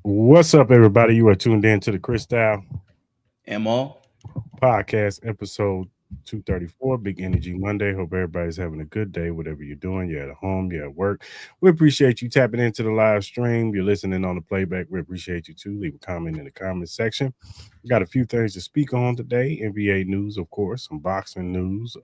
What's up, everybody? You are tuned in to the Cris Am all? podcast, episode 234, Big Energy Monday. Hope everybody's having a good day, whatever you're doing. You're at home, you're at work. We appreciate you tapping into the live stream. You're listening on the playback. We appreciate you too. Leave a comment in the comment section. We got a few things to speak on today. NBA news, of course, some boxing news.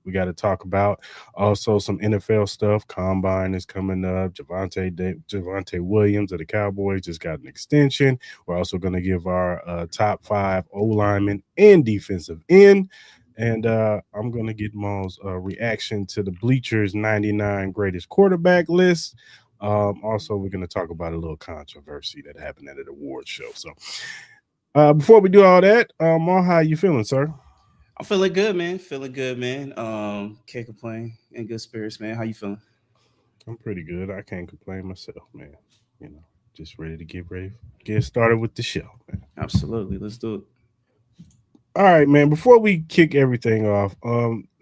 We got to talk about also some NFL stuff. Combine is coming up. Javontae Williams of the Cowboys just got an extension. We're also going to give our top five O linemen and defensive end. And I'm going to get Maul's reaction to the Bleacher's 99 greatest quarterback list. Also, we're going to talk about a little controversy that happened at an award show. So, before we do all that, Maul, how you feeling, sir? I'm feeling good, man. Feeling good, man. Can't complain. In good spirits, man. How you feeling? I'm pretty good. I can't complain myself, man. You know, just ready, get started with the show, man. Absolutely. Let's do it. All right, man. Before we kick everything off,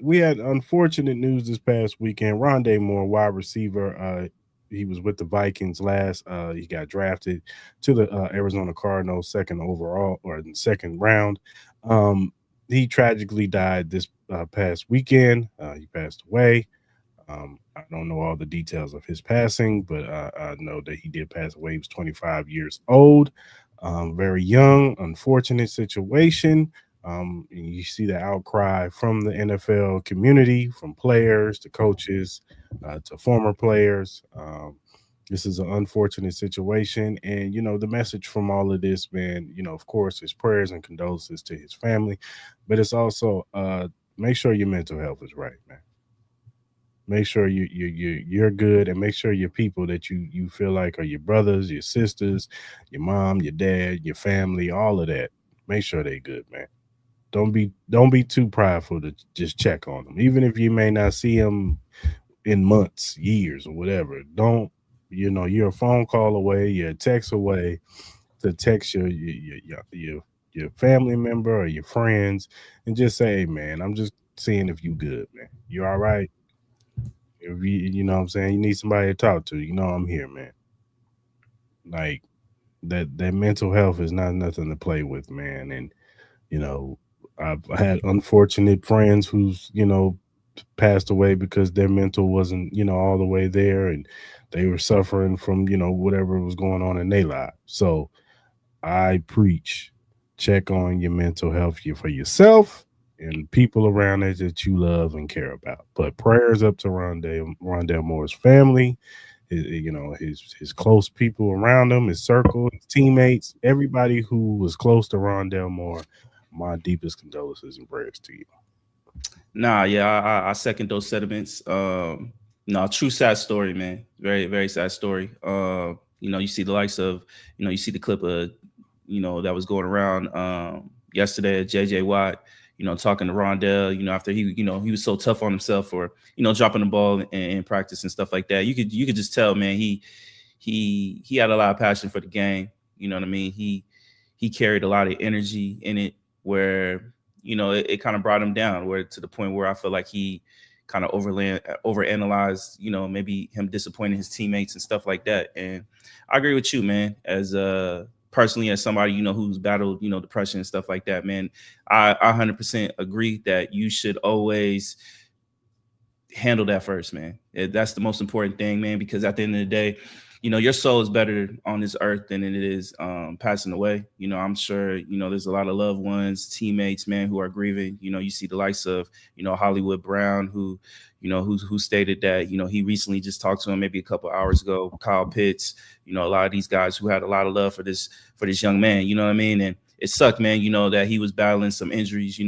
we had unfortunate news this past weekend. Rondé Moore, wide receiver, he was with the Vikings last. He got drafted to the Arizona Cardinals, second overall or second round. Um, he tragically died this past weekend. He passed away. I don't know all the details of his passing, but I know that he did pass away. He was 25 years old, very young. Unfortunate situation. You see the outcry from the NFL community, from players to coaches to former players. This is an unfortunate situation. And, the message from all of this, man, of course, is prayers and condolences to his family, but it's also make sure your mental health is right, man. Make sure you're good, and make sure your people that you feel like are your brothers, your sisters, your mom, your dad, your family, all of that. Make sure they good, man. Don't be too prideful to just check on them, even if you may not see them in months, years, or whatever. Don't you're a phone call away, you're a text away to text your family member or your friends and just say, hey, man, I'm just seeing if you good, man. You all right? If you know what I'm saying, you need somebody to talk to, I'm here, man. Like that mental health is not nothing to play with, man. And you know, I've had unfortunate friends who's, passed away because their mental wasn't, all the way there, and they were suffering from, whatever was going on in their life. So I preach, check on your mental health for yourself and people around it that you love and care about. But prayers up to Rondell Moore's family, his close people around him, his circle, his teammates, everybody who was close to Rondell Moore. My deepest condolences and prayers to you. Nah, yeah, I second those sentiments. No, true sad story, man. Very, very sad story. You see the likes of, you see the clip of, that was going around yesterday at JJ Watt, talking to Rondell, after he was so tough on himself for, dropping the ball in practice and stuff like that. You could just tell, man, he had a lot of passion for the game. You know what I mean? He carried a lot of energy in it where, it kind of brought him down where to the point where I feel like he kind of overanalyzed, maybe him disappointing his teammates and stuff like that. And I agree with you, man, as personally as somebody, who's battled, depression and stuff like that, man. I 100% agree that you should always handle that first, man. That's the most important thing, man, because at the end of the day, your soul is better on this earth than it is passing away. I'm sure, there's a lot of loved ones, teammates, man, who are grieving. You see the likes of, Hollywood Brown, who stated that, he recently just talked to him maybe a couple hours ago, Kyle Pitts, a lot of these guys who had a lot of love for this young man, you know what I mean? And it sucked, man, that he was battling some injuries. He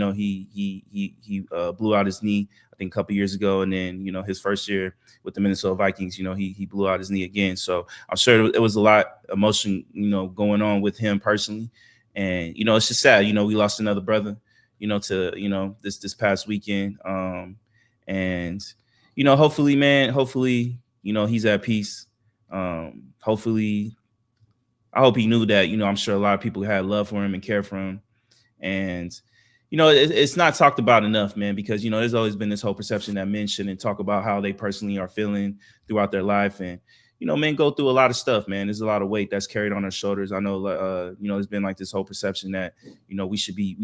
blew out his knee, I think a couple years ago. And then, his first year with the Minnesota Vikings, he blew out his knee again. So I'm sure it was a lot of emotion, going on with him personally. And, it's just sad, we lost another brother, to, this past weekend. And, hopefully, man, he's at peace. Hopefully, I hope he knew that, I'm sure a lot of people had love for him and care for him. And, it's not talked about enough, man, because, there's always been this whole perception that men shouldn't talk about how they personally are feeling throughout their life. And, men go through a lot of stuff, man. There's a lot of weight that's carried on our shoulders. I know, there's been like this whole perception that, we should be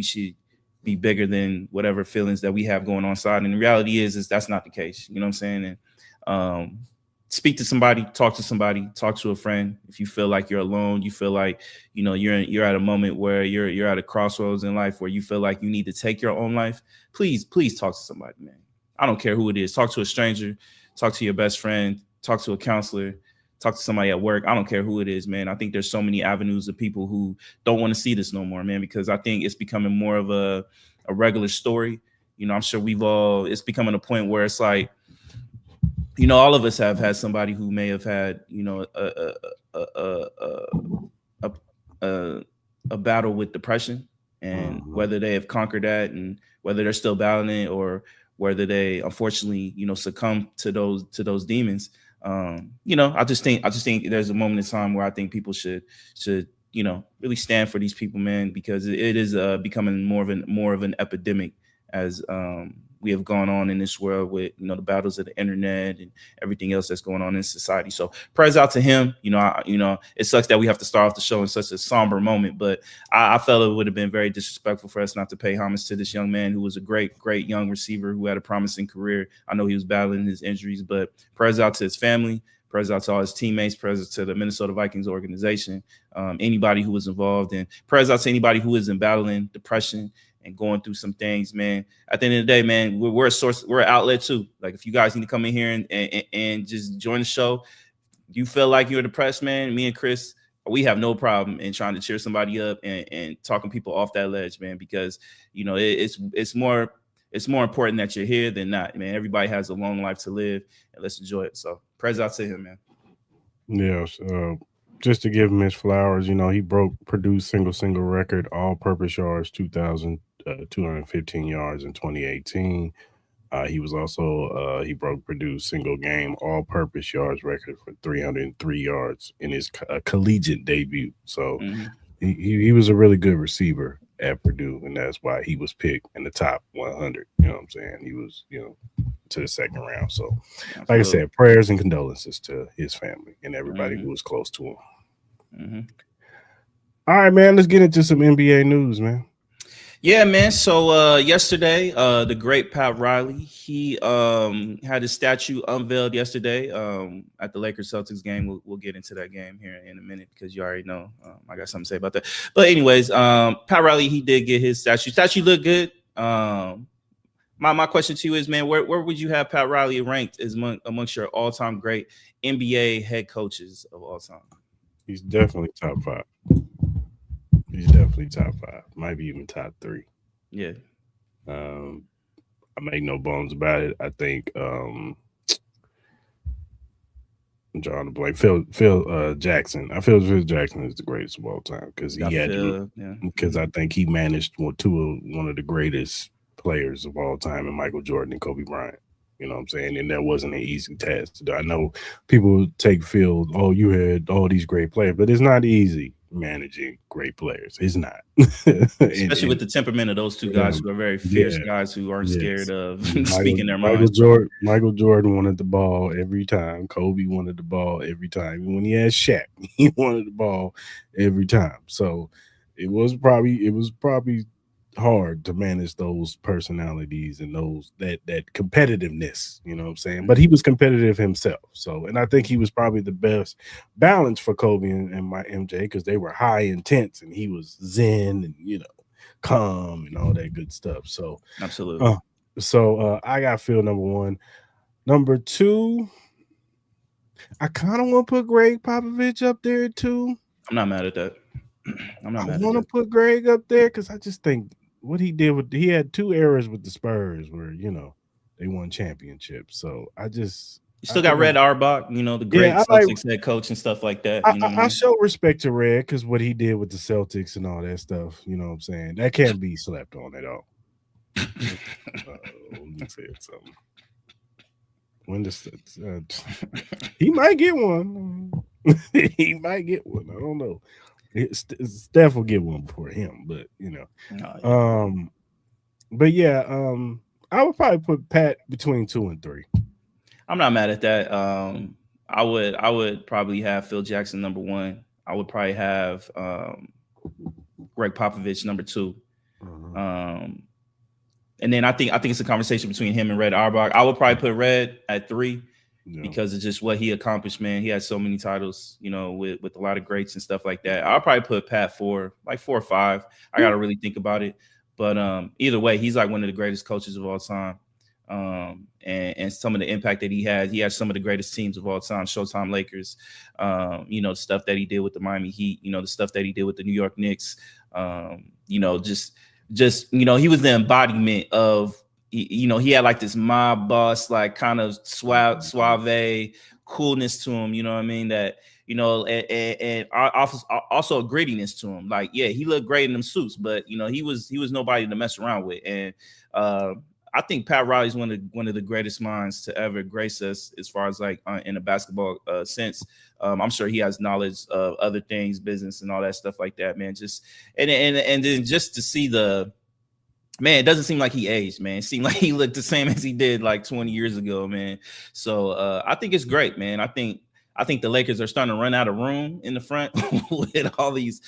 bigger than whatever feelings that we have going on inside. And the reality is that's not the case. You know what I'm saying? And speak to somebody, talk to a friend. If you feel like you're alone, you feel like, you're at a moment where you're at a crossroads in life where you feel like you need to take your own life, please talk to somebody, man. I don't care who it is. Talk to a stranger, talk to your best friend, talk to a counselor, talk to somebody at work. I don't care who it is, man. I think there's so many avenues of people who don't want to see this no more, man, because I think it's becoming more of a regular story. I'm sure it's becoming a point where it's like, all of us have had somebody who may have had, a battle with depression, and whether they have conquered that and whether they're still battling it, or whether they unfortunately, succumb to those demons. I just think there's a moment in time where I think people should really stand for these people, man, because it is becoming more of an epidemic as we have gone on in this world with the battles of the internet and everything else that's going on in society. So prayers out to him. It sucks that we have to start off the show in such a somber moment, but I felt it would have been very disrespectful for us not to pay homage to this young man who was a great young receiver who had a promising career. I know he was battling his injuries, but prayers out to his family. Prayers out to all his teammates, prayers out to the Minnesota Vikings organization, anybody who was involved, and prayers out to anybody who is battling depression and going through some things, man. At the end of the day, man, we're a source, we're an outlet too. Like, if you guys need to come in here and just join the show, you feel like you're depressed, man, me and Cris, we have no problem in trying to cheer somebody up and talking people off that ledge, man, because it's more important that you're here than not, man. Everybody has a long life to live, and let's enjoy it. So prayers out to him, man. Yes. Just to give him his flowers, he broke Purdue's single record, all-purpose yards, 2,215 yards in 2018. He was also he broke Purdue's single game all-purpose yards record for 303 yards in his collegiate debut. So he was a really good receiver at Purdue, and that's why he was picked in the top 100. You know what I'm saying? He was, to the second round. So, like I said, prayers and condolences to his family and everybody who was close to him. All right, man, let's get into some NBA news, man. Yeah, man. So yesterday, the great Pat Riley, he had his statue unveiled yesterday at the Lakers Celtics game. We'll get into that game here in a minute because you already know I got something to say about that. But anyways, Pat Riley, he did get his statue. Statue looked good. My question to you is, man, where would you have Pat Riley ranked as amongst your all-time great NBA head coaches of all time? He's definitely top 5. He's definitely top 5. Might be even top 3. Yeah. I make no bones about it. I think I'm drawing a blank. Phil Jackson. I feel Phil Jackson is the greatest of all time because I think he managed one of the greatest players of all time in Michael Jordan and Kobe Bryant. You know what I'm saying? And that wasn't an easy task to do. I know people take Phil, you had all these great players, but it's not easy managing great players. It's not. Especially with the temperament of those two guys who are very fierce guys who aren't scared of speaking their minds. Michael Jordan wanted the ball every time. Kobe wanted the ball every time. Even when he had Shaq, he wanted the ball every time. So it was probably hard to manage those personalities and that competitiveness, you know what I'm saying? But he was competitive himself. So, and I think he was probably the best balance for Kobe and my MJ because they were high intense and he was zen and calm and all that good stuff. So absolutely. I got Phil number 1. Number 2, I kind of want to put Greg Popovich up there too. I'm not mad at that. I want to put Greg up there because I just think what he did he had 2 eras with the Spurs where they won championships. So you still got Red Auerbach, the great Celtics head coach and stuff like that. I show respect to Red because what he did with the Celtics and all that stuff. You know what I'm saying? That can't be slept on at all. You said something. He might get one. He might get one. I don't know. Steph will get one before him, but but yeah, I would probably put Pat between 2 and 3. I'm not mad at that. I would probably have Phil Jackson number one. I would probably have Greg Popovich number two. Uh-huh. Um, and then I think it's a conversation between him and Red Auerbach. I would probably put Red at three Yeah. because of just what he accomplished, man. He had so many titles, with a lot of greats and stuff like that. I'll probably put Pat four, like 4 or 5. I gotta really think about it. But either way, he's like one of the greatest coaches of all time. And some of the impact that he has some of the greatest teams of all time, Showtime Lakers, the stuff that he did with the Miami Heat, the stuff that he did with the New York Knicks, just he was the embodiment of he had like this mob boss, like kind of suave coolness to him, you know what I mean, that and also a grittiness to him. Like, yeah, he looked great in them suits, but he was nobody to mess around with. And I think Pat Riley's one of the greatest minds to ever grace us, as far as like in a basketball sense. I'm sure he has knowledge of other things, business and all that stuff like that, man. Just and then just to see the man, it doesn't seem like he aged, man. It seemed like he looked the same as he did like 20 years ago, man. So I think it's great, man. I think the Lakers are starting to run out of room in the front with all these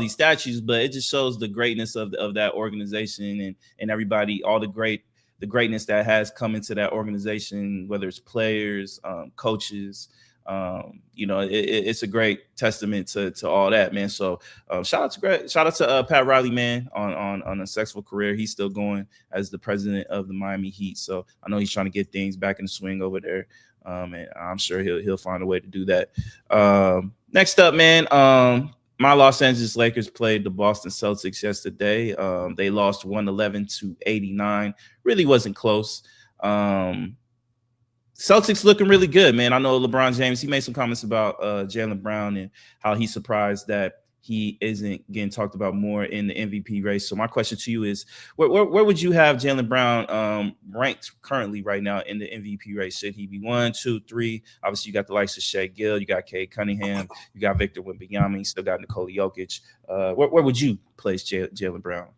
statues, but it just shows the greatness of that organization and everybody, all the greatness that has come into that organization, whether it's players, coaches. It's a great testament to all that, man. So shout out to Pat Riley, man, on a successful career. He's still going as the president of the Miami Heat. So I know he's trying to get things back in the swing over there. And I'm sure he'll find a way to do that. Next up, man, my Los Angeles Lakers played the Boston Celtics yesterday. They lost 111-89. Really wasn't close. Celtics looking really good, man. I know LeBron James, he made some comments about Jaylen Brown and how he's surprised that he isn't getting talked about more in the MVP race. So my question to you is, where would you have Jaylen Brown ranked currently right now in the MVP race? Should he be 1, 2, 3? Obviously, you got the likes of Shea Gill, you got Cade Cunningham, you got Victor Wembanyama, you still got Nikola Jokic. Where would you place Jaylen Brown?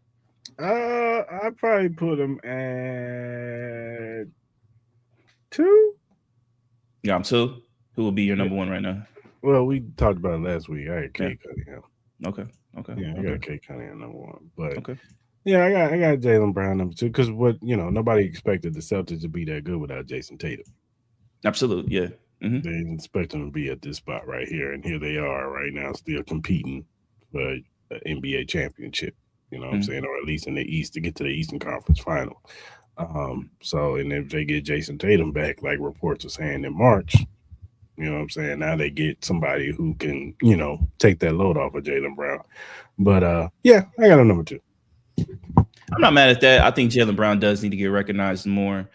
I'd probably put him at 2. Yeah, I'm 2. Who will be your number 1 right now? Well, we talked about it last week. I had Cade Cunningham. Okay. Yeah, I okay. got Cade Cunningham number 1. But Okay. yeah, I got Jaylen Brown number 2 because nobody expected the Celtics to be that good without Jason Tatum. Absolutely, yeah. They didn't expect them to be at this spot right here, and here they are right now, still competing for an NBA championship. You know what I'm saying, or at least in the East to get to the Eastern Conference Final. So, and if they get Jason Tatum back, like reports are saying in March, you know what I'm saying, now they get somebody who can, take that load off of Jaylen Brown. But yeah, I got a number 2. I'm not mad at that. I think Jaylen Brown does need to get recognized more.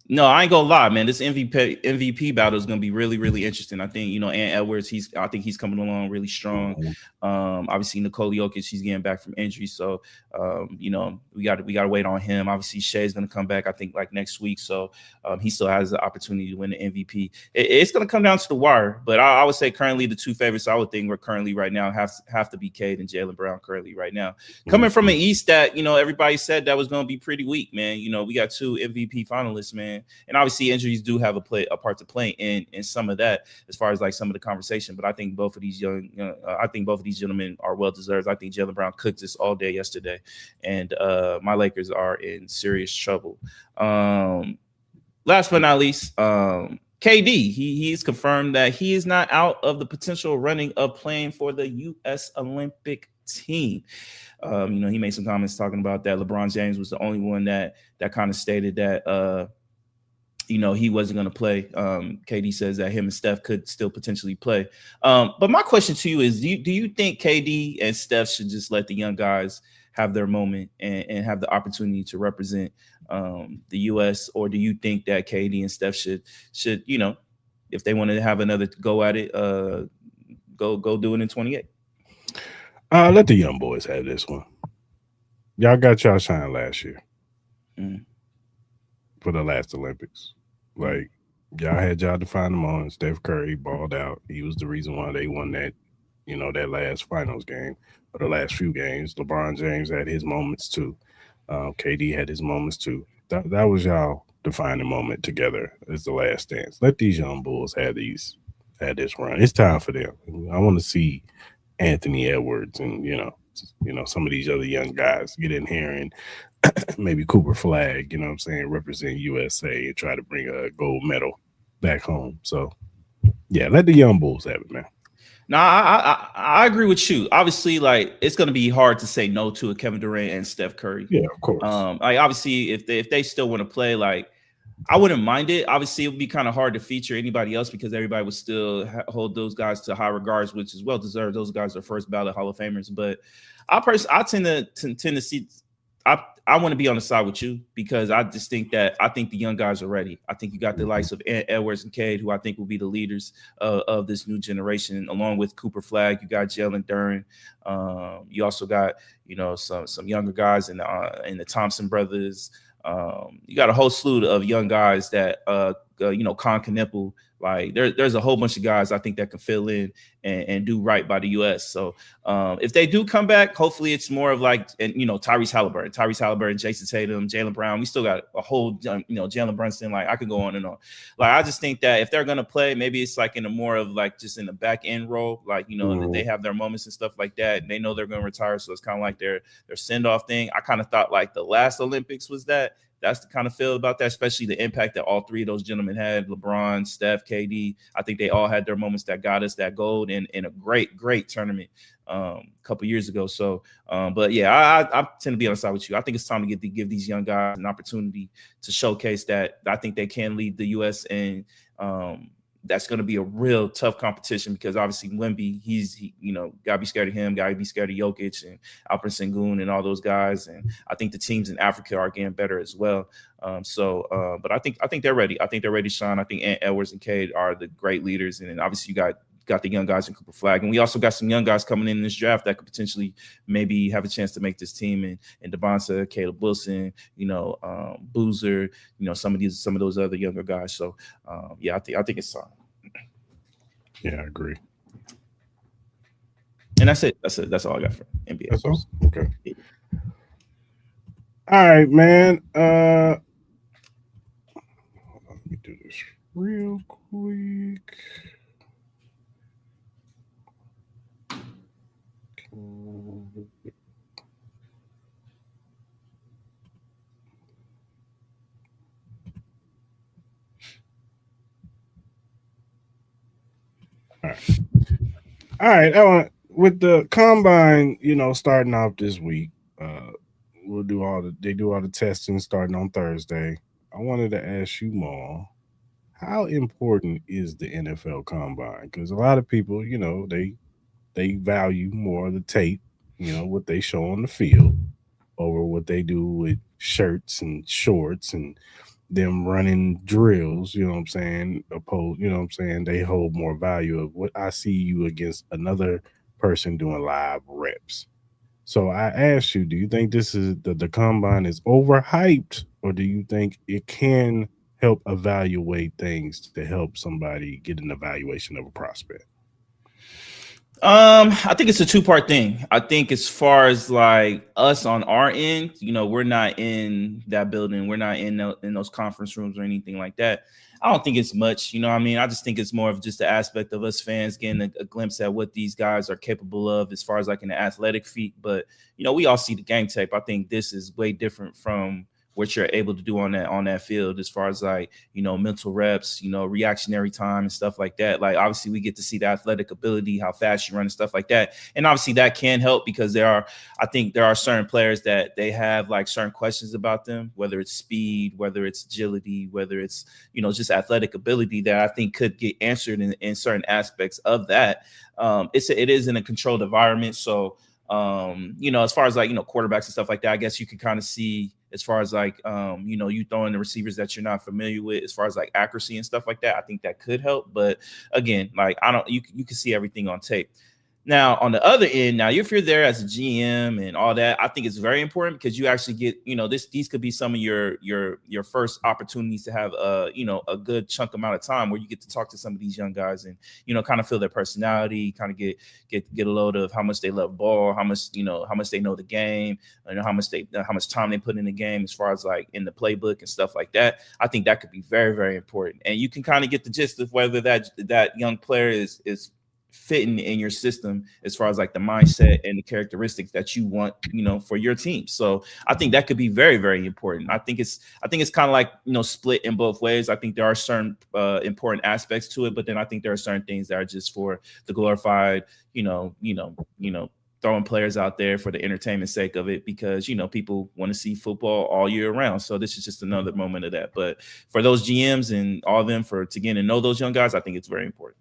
No, I ain't gonna lie, man. This MVP battle is gonna be really, really interesting. I think Ant Edwards. I think he's coming along really strong. Obviously, Nikola Jokic, he's getting back from injury, so we got to wait on him. Obviously, Shea's gonna come back, I think, like next week, so he still has the opportunity to win the MVP. It's gonna come down to the wire, but I would say currently the 2 favorites I would think we're currently right now have to be Cade and Jaylen Brown currently right now. Coming from an East that everybody said that was gonna be pretty weak, man. We got 2 MVP finalists, man. And obviously injuries do have a part to play in some of that, as far as like some of the conversation. But I think both of these gentlemen are well deserved. I think Jaylen Brown cooked this all day yesterday, and my Lakers are in serious trouble. Last but not least, KD. He's confirmed that he is not out of the potential running of playing for the U.S. Olympic team. He made some comments talking about that. LeBron James was the only one that kind of stated that. He wasn't going to play. KD says that him and Steph could still potentially play. But my question to you is, do you think KD and Steph should just let the young guys have their moment and have the opportunity to represent the U.S., or do you think that KD and Steph should if they want to have another go at it, go do it in 28? Let the young boys have this one. Y'all got y'all shine last year for the last Olympics. Like, y'all had y'all to find them on. Steph Curry balled out. He was the reason why they won that, that last finals game, or the last few games. LeBron James had his moments too. KD had his moments too. That was y'all defining moment together as the last dance. Let these young bulls have this run. It's time for them. I want to see Anthony Edwards and some of these other young guys get in here and maybe Cooper Flag, you know what I'm saying, represent USA and try to bring a gold medal back home. So yeah, let the young bulls have it, man. No, I agree with you. Obviously, like it's going to be hard to say no to a Kevin Durant and Steph Curry. Yeah, of course. Like obviously, if they still want to play, like I wouldn't mind it. Obviously, it would be kind of hard to feature anybody else because everybody would still hold those guys to high regards, which is well deserved. Those guys are first ballot Hall of Famers. But I tend to see. I want to be on the side with you because I just think that I think the young guys are ready. I think you got the likes of Edwards and Cade, who I think will be the leaders of this new generation, along with Cooper Flag. You got Jalen Duren. You also got some younger guys in the Thompson brothers. You got a whole slew of young guys that Con Kneppel. Like there's a whole bunch of guys I think that can fill in and do right by the U.S. So if they do come back, hopefully it's more of like Tyrese Halliburton, Jason Tatum, Jaylen Brown. We still got a whole Jalen Brunson. Like I could go on and on. Like I just think that if they're gonna play, maybe it's like in a more of like just in the back end role. Like that they have their moments and stuff like that. And they know they're gonna retire, so it's kind of like their send off thing. I kind of thought like the last Olympics was that. That's the kind of feel about that, especially the impact that all three of those gentlemen had. LeBron, Steph, KD. I think they all had their moments that got us that gold in a great tournament a couple years ago. So, but yeah, I tend to be on the side with you. I think it's time to give these young guys an opportunity to showcase that I think they can lead the U.S. and that's going to be a real tough competition because obviously Wemby, he's got to be scared of him, got to be scared of Jokic and Alperen Sengun and all those guys. And I think the teams in Africa are getting better as well. But I think they're ready. I think they're ready to shine. I think Edwards and Cade are the great leaders. And then obviously you got the young guys in Cooper Flag. And we also got some young guys coming in this draft that could potentially maybe have a chance to make this team. And Devonta, Caleb Wilson, Boozer, some of those other younger guys. So I think it's time. Yeah, I agree. And that's it. That's all I got for NBA. That's all? Okay. Yeah. All right, man. Let me do this real quick. All right. With the combine, starting off this week, they do all the testing starting on Thursday. I wanted to ask you, Maul, how important is the NFL combine? Because a lot of people, they value more the tape, what they show on the field over what they do with shirts and shorts and them running drills, you know what I'm saying? They hold more value of what I see you against another person doing live reps. So I asked you, do you think this is the combine is overhyped, or do you think it can help evaluate things to help somebody get an evaluation of a prospect? I think it's a two-part thing. I think as far as like us on our end, we're not in that building. We're not in those conference rooms or anything like that. I don't think it's much, I just think it's more of just the aspect of us fans getting a glimpse at what these guys are capable of as far as like in the athletic feat. But, we all see the game tape. I think this is way different from what you're able to do on that field as far as like, mental reps, reactionary time and stuff like that. Like obviously we get to see the athletic ability, how fast you run and stuff like that. And obviously that can help because I think there are certain players that they have like certain questions about them, whether it's speed, whether it's agility, whether it's, just athletic ability that I think could get answered in certain aspects of that. It is in a controlled environment. So, as far as like, quarterbacks and stuff like that, I guess you can kind of see as far as like, you throwing the receivers that you're not familiar with, as far as like accuracy and stuff like that. I think that could help. But again, like you can see everything on tape. Now, on the other end, now if you're there as a GM and all that, I think it's very important because you actually get, these could be some of your first opportunities to have a good chunk amount of time where you get to talk to some of these young guys and kind of feel their personality, kind of get a load of how much they love ball, how much they know the game, how much time they put in the game as far as like in the playbook and stuff like that. I think that could be very, very important, and you can kind of get the gist of whether that young player is fitting in your system as far as like the mindset and the characteristics that you want, for your team. So I think that could be very, very important. I think it's kind of like, split in both ways. I think there are certain important aspects to it, but then I think there are certain things that are just for the glorified, throwing players out there for the entertainment sake of it, because people want to see football all year round. So this is just another moment of that. But for those GMs and all of them to get and know those young guys, I think it's very important.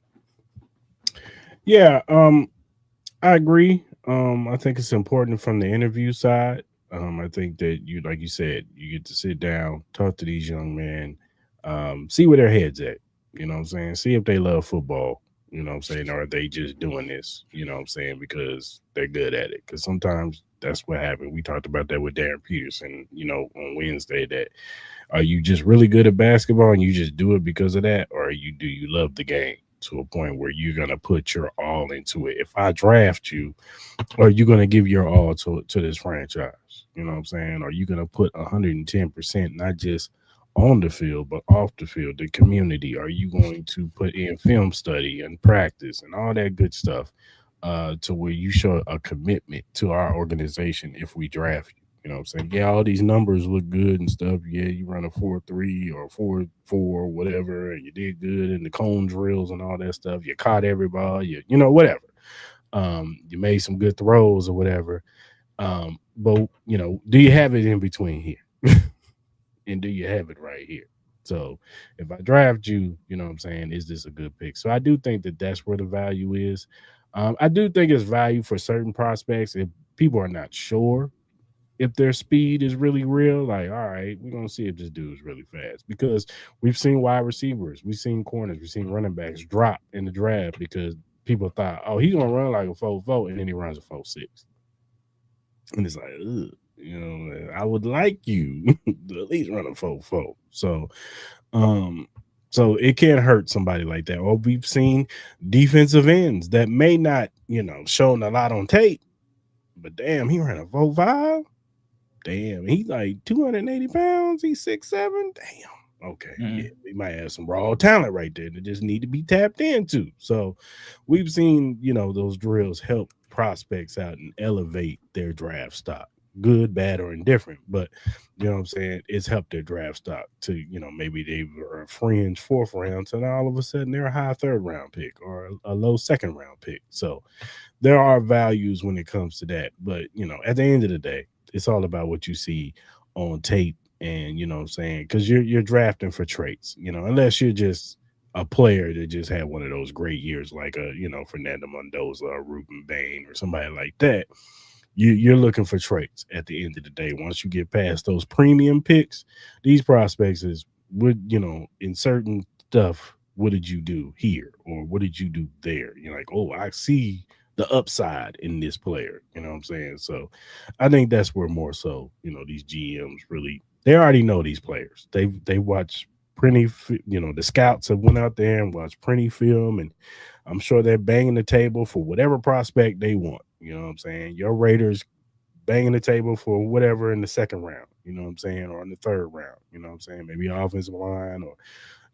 Yeah, I agree. I think it's important from the interview side. I think that you, like you said, you get to sit down, talk to these young men, see where their heads at. You know what I'm saying? See if they love football. You know what I'm saying? Or are they just doing this? You know what I'm saying? Because they're good at it. Because sometimes that's what happened. We talked about that with Darren Peterson, on Wednesday. That are you just really good at basketball and you just do it because of that, or do you love the game to a point where you're gonna put your all into it? If I draft you, are you gonna give your all to this franchise? You know what I'm saying? Are you gonna put 110%, not just on the field but off the field, the community? Are you going to put in film study and practice and all that good stuff, to where you show a commitment to our organization if we draft you? You know what I'm saying? Yeah, all these numbers look good and stuff. Yeah, you run a 4.3 or 4.4, whatever, and you did good in the cone drills and all that stuff. You caught every ball, whatever. You made some good throws or whatever. But do you have it in between here? And do you have it right here? So if I draft you, you know what I'm saying, is this a good pick? So I do think that that's where the value is. I do think it's value for certain prospects if people are not sure if their speed is really real. Like, all right, we're gonna see if this dude's really fast, because we've seen wide receivers, we've seen corners, we've seen running backs drop in the draft because people thought, oh, he's gonna run like a 4.4, and then he runs a 4.6, and it's like, ugh. I would like you to at least run a 4.4. Um, so it can hurt somebody like that. Or we've seen defensive ends that may not, shown a lot on tape, but damn, he ran a 4.5. Damn, he's like 280 pounds. He's 6'7". Damn. Okay. Mhm. Yeah, we might have some raw talent right there that just need to be tapped into. So we've seen, those drills help prospects out and elevate their draft stock. Good, bad, or indifferent. But you know what I'm saying? It's helped their draft stock to, maybe they were a fringe fourth round, so now all of a sudden they're a high third round pick or a low second round pick. So there are values when it comes to that. But, at the end of the day, it's all about what you see on tape. And you know what I'm saying, because you're drafting for traits, unless you're just a player that just had one of those great years like Fernando Mendoza or Ruben Bain or somebody like that. You're looking for traits at the end of the day. Once you get past those premium picks, these prospects is would in certain stuff, what did you do here or what did you do there? You're like, oh, I see the upside in this player. You know what I'm saying? So I think that's where more so, these GMs really, they already know these players. They watch plenty, the scouts have went out there and watched plenty film, and I'm sure they're banging the table for whatever prospect they want. You know what I'm saying? Your Raiders banging the table for whatever in the second round, you know what I'm saying, or in the third round, you know what I'm saying? Maybe an offensive line or,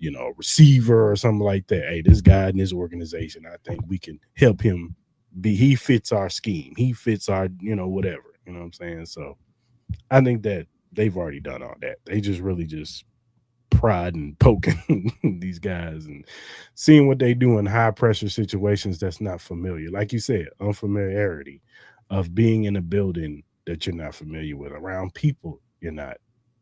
a receiver or something like that. Hey, this guy in this organization, I think we can help him he fits our scheme. He fits our, whatever, you know what I'm saying? So I think that they've already done all that. They just really just pride and poking these guys and seeing what they do in high pressure situations that's not familiar. Like you said, unfamiliarity of being in a building that you're not familiar with, around people you're not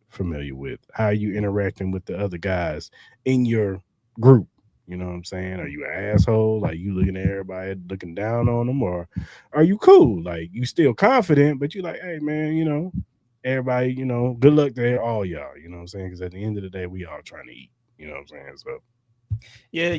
familiar with. How are you interacting with the other guys in your group? You know what I'm saying? Are you an asshole? Like you looking at everybody looking down on them, or are you cool? Like you still confident, but you like, hey man, everybody, good luck to all y'all. You know what I'm saying? Because at the end of the day, we all trying to eat. You know what I'm saying? So Yeah,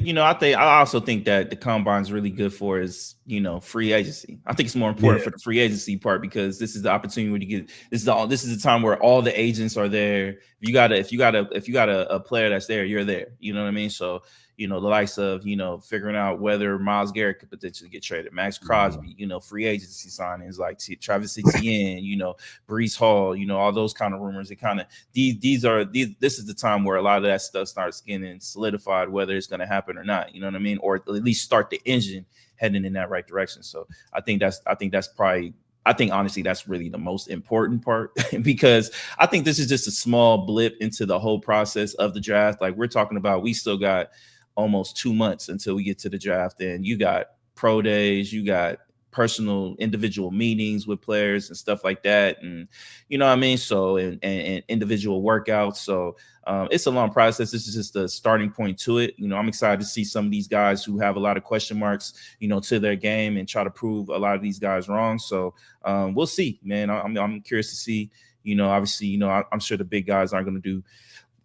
I also think that the combine's really good for is free agency. I think it's more important Yeah. for the free agency part because this is the opportunity where you get this is the time where all the agents are there. If you got a player that's there, you're there. You know what I mean? So the likes of figuring out whether Myles Garrett could potentially get traded, Max Mhm. Crosby, free agency signings like Travis Etienne, Brees Hall, all those kind of rumors. It kind of this is the time where a lot of that stuff starts getting solidified, whether it's going to happen or not. You know what I mean? Or at least start the engine heading in that right direction. So I think that's probably. I think honestly that's really the most important part because I think this is just a small blip into the whole process of the draft. Like we're talking about, we still got almost 2 months until we get to the draft, and you got pro days, you got personal individual meetings with players and stuff like that, and what I mean. So and individual workouts. So it's a long process. This is just the starting point to it. I'm excited to see some of these guys who have a lot of question marks, to their game and try to prove a lot of these guys wrong. So we'll see, man. I'm curious to see. Obviously, I'm sure the big guys aren't going to do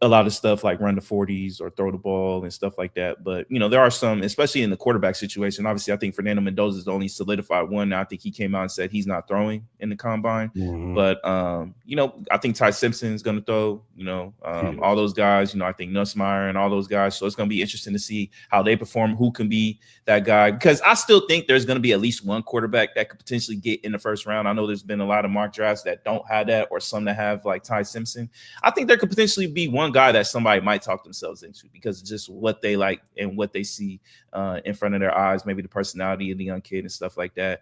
a lot of stuff like run the 40s or throw the ball and stuff like that. But, there are some, especially in the quarterback situation. Obviously, I think Fernando Mendoza is the only solidified one. I think he came out and said he's not throwing in the combine. Mhm. But, I think Ty Simpson is going to throw, all Yes. those guys, I think Nussmeier and all those guys. So it's going to be interesting to see how they perform, who can be that guy. Because I still think there's going to be at least one quarterback that could potentially get in the first round. I know there's been a lot of mock drafts that don't have that, or some that have like Ty Simpson. I think there could potentially be one guy that somebody might talk themselves into because of just what they like and what they see in front of their eyes, maybe the personality of the young kid and stuff like that.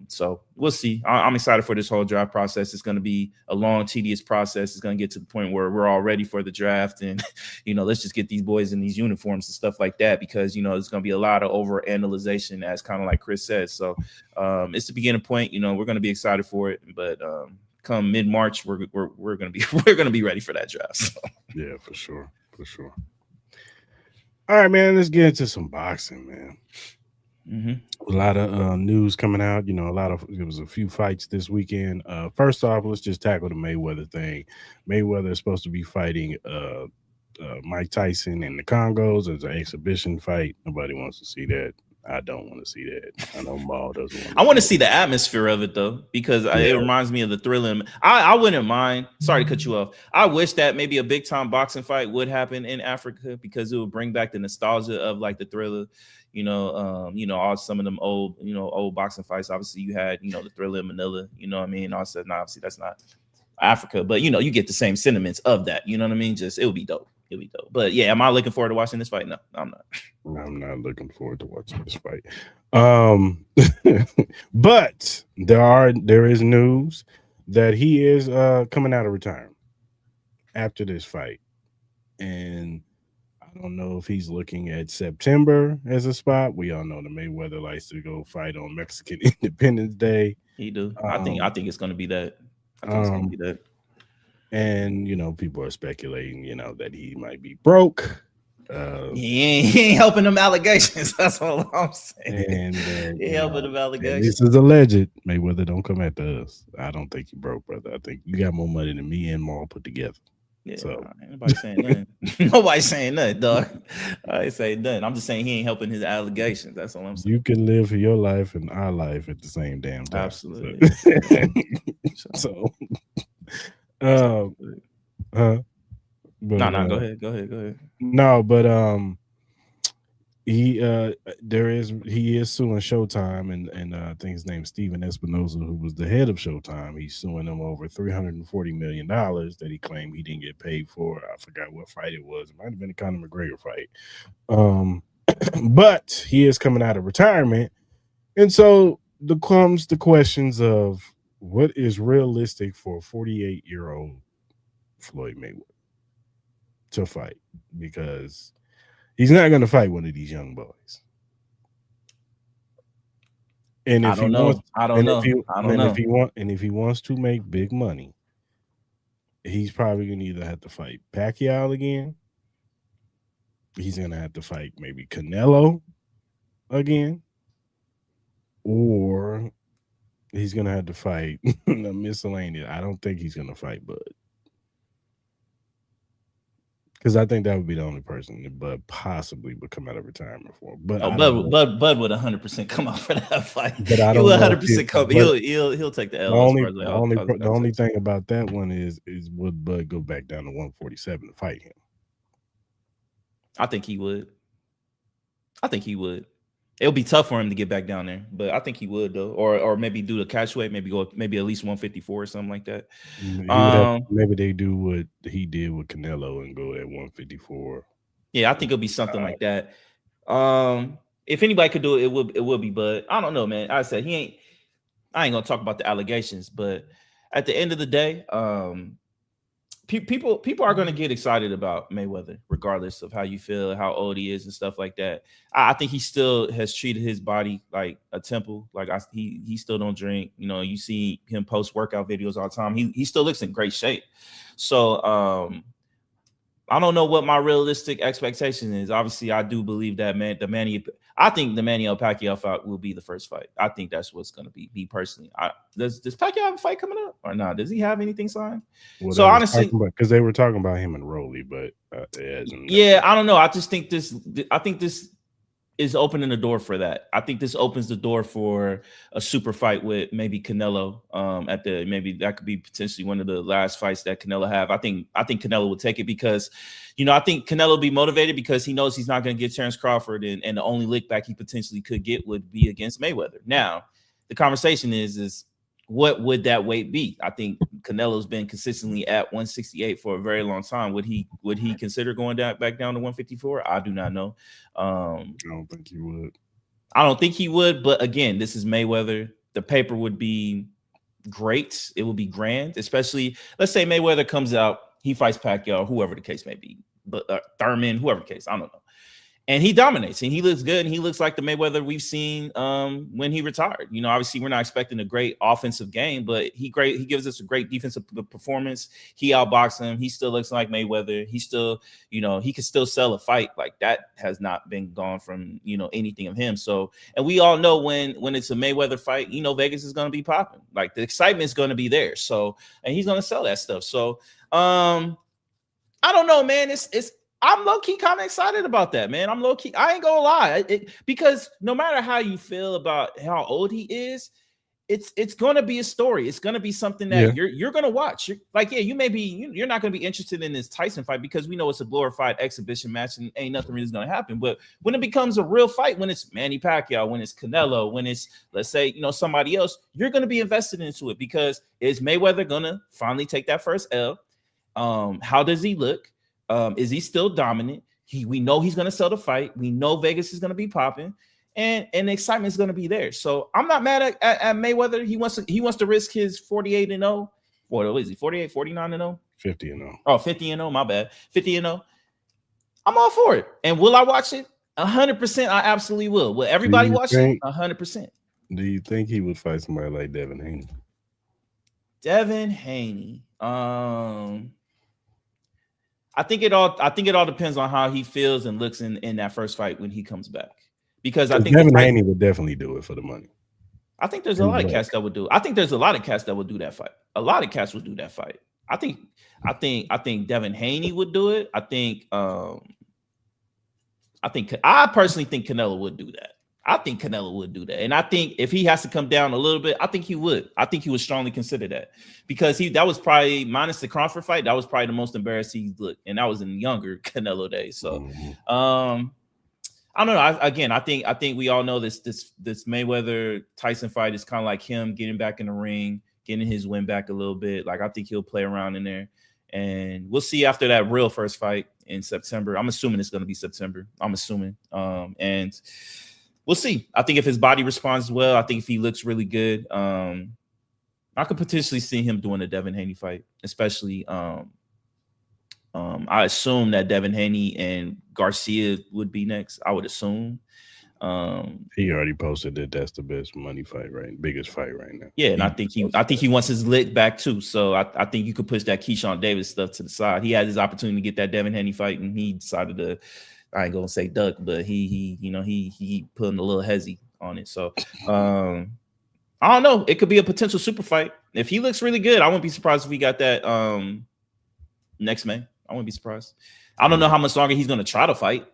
So we'll see. I'm excited for this whole draft process. It's going to be a long, tedious process. It's going to get to the point where we're all ready for the draft, and let's just get these boys in these uniforms and stuff like that, because there's going to be a lot of over analyzation, as kind of like Cris says. So it's the beginning point. We're going to be excited for it, but come mid March, we're gonna be we're gonna be ready for that draft. So. Yeah, for sure. For sure. All right, man. Let's get into some boxing, man. Mm-hmm. A lot of news coming out. There was a few fights this weekend. First off, let's just tackle the Mayweather thing. Mayweather is supposed to be fighting Mike Tyson in the Congos as an exhibition fight. Nobody wants to see that. I don't want to see that. I know Maul doesn't want I to want see to it. see the atmosphere of it though, because it Yeah. reminds me of the thrilling. I wouldn't mind. Sorry to cut you off. I wish that maybe a big time boxing fight would happen in Africa because it would bring back the nostalgia of like the thriller. All some of them old boxing fights. Obviously, you had the thriller in Manila. You know what I mean? Also, obviously that's not Africa, but you get the same sentiments of that. You know what I mean? Just it would be dope. It would be dope. But yeah, am I looking forward to watching this fight? No, I'm not. I'm not looking forward to watching this fight. Um, but there is news that he is coming out of retirement after this fight, and I don't know if he's looking at September as a spot. We all know the Mayweather likes to go fight on Mexican Independence Day. He do. I Um, think it's gonna be that. I think it's gonna um, be that. and people are speculating, that he might be broke. Uh, He ain't helping them allegations. That's all I'm saying. and He ain't helping them and allegations. this is alleged. Mayweather, don't come after us. I don't think you broke, brother. I think you got more money than me and Maul put together. Yeah, So nah, ain't nobody saying nothing. Nobody saying nothing, dog. I ain't saying nothing. I'm just saying he ain't helping his allegations. That's all I'm saying. you can live your life and our life at the same damn time. Absolutely. So, So, so, uh, uh, no, but no, go ahead. Go ahead. Go ahead. no, but he is suing Showtime, and I think his name's Steven Espinosa, who was the head of Showtime. He's suing them over $340 million that he claimed he didn't get paid for. I forgot what fight it was. It might have been a Conor McGregor fight. Um, but he is coming out of retirement, and so comes the questions of what is realistic for a 48-year-old Floyd Mayweather to fight, because he's not going to fight one of these young boys. And I if he don't wants, know. I don't and if know. he, I don't know. and if he wants to make big money, he's probably gonna either have to fight Pacquiao again. He's gonna have to fight maybe Canelo again, or he's gonna have to fight the miscellaneous. I don't think he's gonna fight Bud. Because I think that would be the only person that Bud possibly would come out of retirement for. But Oh, I don't know. Bud would 100% come out for that fight. But I He don't will know if he. 100% come. But He'll take the the L as only far as like the all only the the only conversation. thing about that one is would Bud go back down to 147 to fight him? I think he would. I think he would. It'll be tough for him to get back down there, but I think he would though, or maybe do the catch weight, maybe go maybe at least 154 or something like that. He would have. Um, Maybe they do what he did with Canelo and go at 154. yeah, I think it'll be something like that. If anybody could do it, it would be Bud. I don't know, man. I said I ain't gonna talk about the allegations, but at the end of the day, people are going to get excited about Mayweather, regardless of how you feel, how old he is, and stuff like that. I think he still has treated his body like a temple. Like he still don't drink. You know, you see him post workout videos all the time. He still looks in great shape. So I don't know what my realistic expectation is. Obviously, I do believe that I think the Manny Pacquiao fight will be the first fight. I think that's what's going to be. Me personally, does Pacquiao have a fight coming up or not? Does he have anything signed? Well, So honestly, because they were talking about him and Rolly, but yeah, I don't know. I just think this is opening the door for that. I think this opens the door for a super fight with maybe Canelo. Maybe that could be potentially one of the last fights that Canelo have. I think Canelo will take it because, I think Canelo will be motivated because he knows he's not going to get Terrence Crawford, and the only lick back he potentially could get would be against Mayweather. Now, the conversation is what would that weight be? I think Canelo's been consistently at 168 for a very long time. Would he consider going back down to 154? I do not know. I don't think he would. I don't think he would. But again, this is Mayweather. The paper would be great. It would be grand, especially let's say Mayweather comes out, he fights Pacquiao, whoever the case may be, but Thurman, whoever the case, I don't know. And he dominates and he looks good. And he looks like the Mayweather we've seen when he retired. Obviously we're not expecting a great offensive game, but he gives us a great defensive performance. He outboxes him. He still looks like Mayweather. He still, he can still sell a fight. Like that has not been gone from, anything of him. So, and we all know when it's a Mayweather fight, Vegas is going to be popping. Like the excitement is going to be there. So, and he's going to sell that stuff. So, I don't know, man. I'm low-key kind of excited about that, man. I'm low-key. I ain't gonna lie. Because no matter how you feel about how old he is, it's gonna be a story. It's gonna be something that you're gonna watch. You're not gonna be interested in this Tyson fight because we know it's a glorified exhibition match and ain't nothing really gonna happen. But when it becomes a real fight, when it's Manny Pacquiao, when it's Canelo, when it's let's say somebody else, you're gonna be invested into it because is Mayweather gonna finally take that first L? How does he look? Is he still dominant? We know he's going to sell the fight. We know Vegas is going to be popping, and the excitement is going to be there. So I'm not mad at Mayweather. He wants to risk his 48-0. What is he? 48, 49-0? 50-0. Oh, 50-0. My bad. 50-0. I'm all for it. And will I watch it? 100%. I absolutely will. Will everybody watch it? 100%. Do you think he would fight somebody like Devin Haney? Devin Haney. I think it all depends on how he feels and looks in that first fight when he comes back. Because I think Devin Haney would definitely do it for the money. I think there's a lot of cats that would do it. I think there's a lot of cats that would do that fight. A lot of cats would do that fight. I think Devin Haney would do it. I personally think Canelo would do that. I think Canelo would do that. And I think if he has to come down a little bit, I think he would. I think he would strongly consider that because that was probably minus the Crawford fight. That was probably the most embarrassing he's looked. And that was in younger Canelo days. So, I don't know. I think we all know this Mayweather Tyson fight is kind of like him getting back in the ring, getting his win back a little bit. Like I think he'll play around in there. And we'll see after that real first fight in September. I'm assuming it's going to be September. And we'll see. I think if his body responds well, I think if he looks really good, I could potentially see him doing a Devin Haney fight, especially I assume that Devin Haney and Garcia would be next. I would assume. He already posted that that's the best money fight, right? Biggest fight right now. Yeah, and I think he wants his lick back too. So I think you could push that Keyshawn Davis stuff to the side. He had his opportunity to get that Devin Haney fight, and he decided to. I ain't gonna say duck, but he putting a little hezzy on it. So I don't know. It could be a potential super fight. If he looks really good, I wouldn't be surprised if we got that next May. I wouldn't be surprised. I don't know how much longer he's going to try to fight.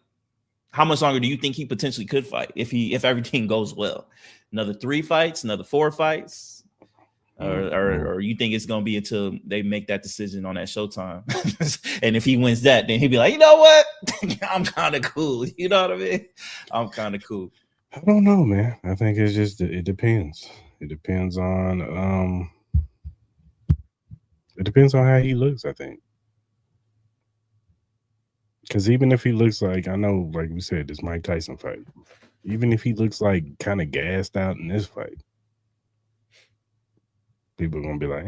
How much longer do you think he potentially could fight if everything goes well? Another 3 fights, another 4 fights, or you think it's going to be until they make that decision on that Showtime? And if he wins that, then he'll be like, you know what? I'm kind of cool. You know what I mean? I'm kind of cool. I don't know, man. I think it's just it depends. It depends on how he looks. I think. Because even if he looks like, I know, like we said, this Mike Tyson fight, even if he looks like kind of gassed out in this fight, people are going to be like,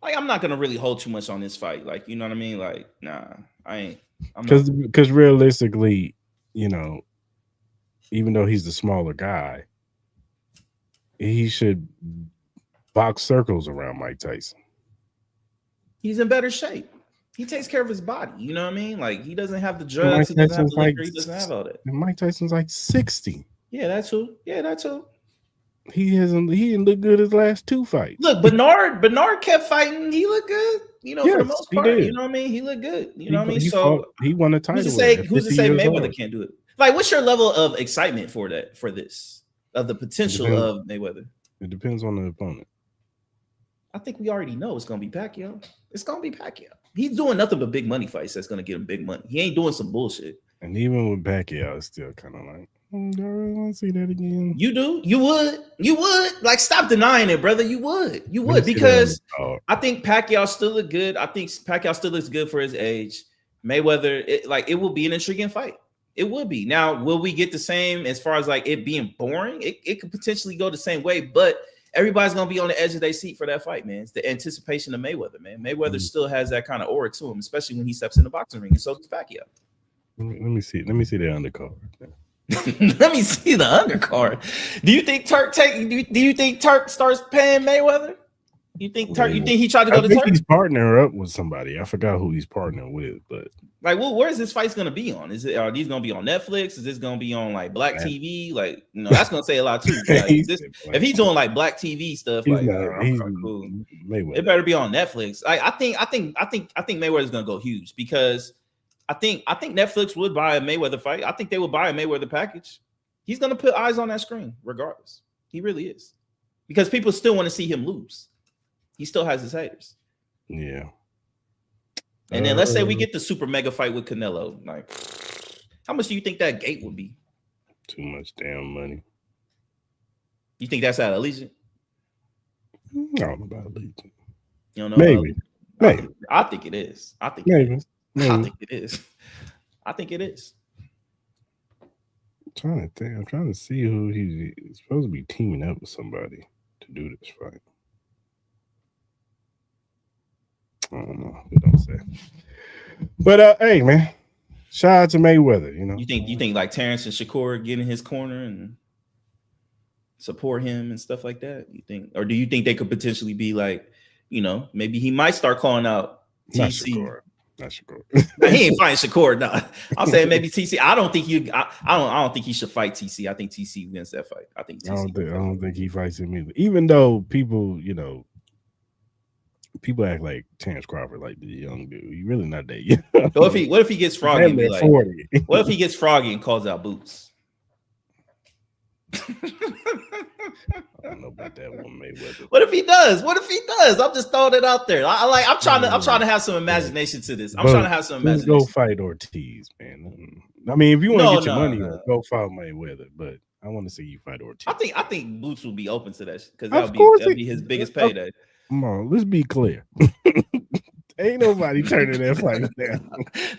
Like, I'm not going to really hold too much on this fight. Like, you know what I mean? Like, nah, I ain't. Because realistically, you know, even though he's the smaller guy, he should box circles around Mike Tyson. He's in better shape. He takes care of his body. You know what I mean? Like, he doesn't have the drugs. He doesn't have the liquor. He doesn't have all that. And Mike Tyson's like 60. Yeah, that's who. He didn't look good his last 2 fights. Look, Bernard kept fighting. He looked good. You know, for the most part. You know what I mean? He looked good. You know what I mean? So he won a title. Who's to say Mayweather can't do it? Like, what's your level of excitement for this? Of the potential of Mayweather? It depends on the opponent. I think we already know it's gonna be Pacquiao. It's gonna be Pacquiao. He's doing nothing but big money fights that's gonna get him big money. He ain't doing some bullshit. And even with Pacquiao, it's still kind of like, I really want to see that again. You do? You would. Like, stop denying it, brother. You would because I think Pacquiao still look good. I think Pacquiao still looks good for his age. Mayweather, it will be an intriguing fight. It would be. Now, will we get the same as far as like it being boring? It could potentially go the same way, but everybody's gonna be on the edge of their seat for that fight, man. It's the anticipation of Mayweather, man. Mayweather still has that kind of aura to him, especially when he steps in the boxing ring, and so does Pacquiao. Let me see the undercard. Let me see the undercard. Do you think Turk do you think Turk starts paying Mayweather? You think Turk? You think he tried to go to Turk? He's partnering up with somebody. I forgot who he's partnering with, but like, well, where's this fight's gonna be on? Are these gonna be on Netflix? Is this gonna be on like Black TV? Like, you know, that's gonna say a lot too. Like, if he's doing like Black TV stuff, he's cool. Mayweather. It better be on Netflix. I think Mayweather's gonna go huge because I think Netflix would buy a Mayweather fight. I think they would buy a Mayweather package. He's gonna put eyes on that screen regardless. He really is, because people still want to see him lose. He still has his haters. Yeah. And then let's say we get the super mega fight with Canelo. Like, how much do you think that gate would be? Too much damn money. You think that's at Allegiant? I don't know about Allegiant. You don't know? Maybe. I think it is. I think maybe. It is. I think it is. I think it is. I'm trying to think. I'm trying to see who he's supposed to be teaming up with somebody to do this fight. I don't know. They don't say. But hey, man, shout out to Mayweather. You know, you think like Terrence and Shakur get in his corner and support him and stuff like that? You think, or do you think they could potentially be like, you know, maybe he might start calling out TC? Not Shakur. He ain't fighting Shakur. No, I'm saying maybe TC. I don't think he should fight TC. I think TC wins that fight. I think TC. I don't think he fights him either. Even though people, you know. People act like Terrence Crawford, like the young dude. He's really not that young. So what if he gets froggy? And be like, 40. What if he gets froggy and calls out Boots? I don't know about that one, Mayweather. What if he does? I'm just throwing it out there. I'm trying to have some imagination to this. I'm trying to have some imagination. Go fight Ortiz, man. I mean, if you want to get your money up, go fight Mayweather. But I want to see you fight Ortiz. I think Boots will be open to that because that'll be his biggest payday. Come on, let's be clear. Ain't nobody turning that fight down.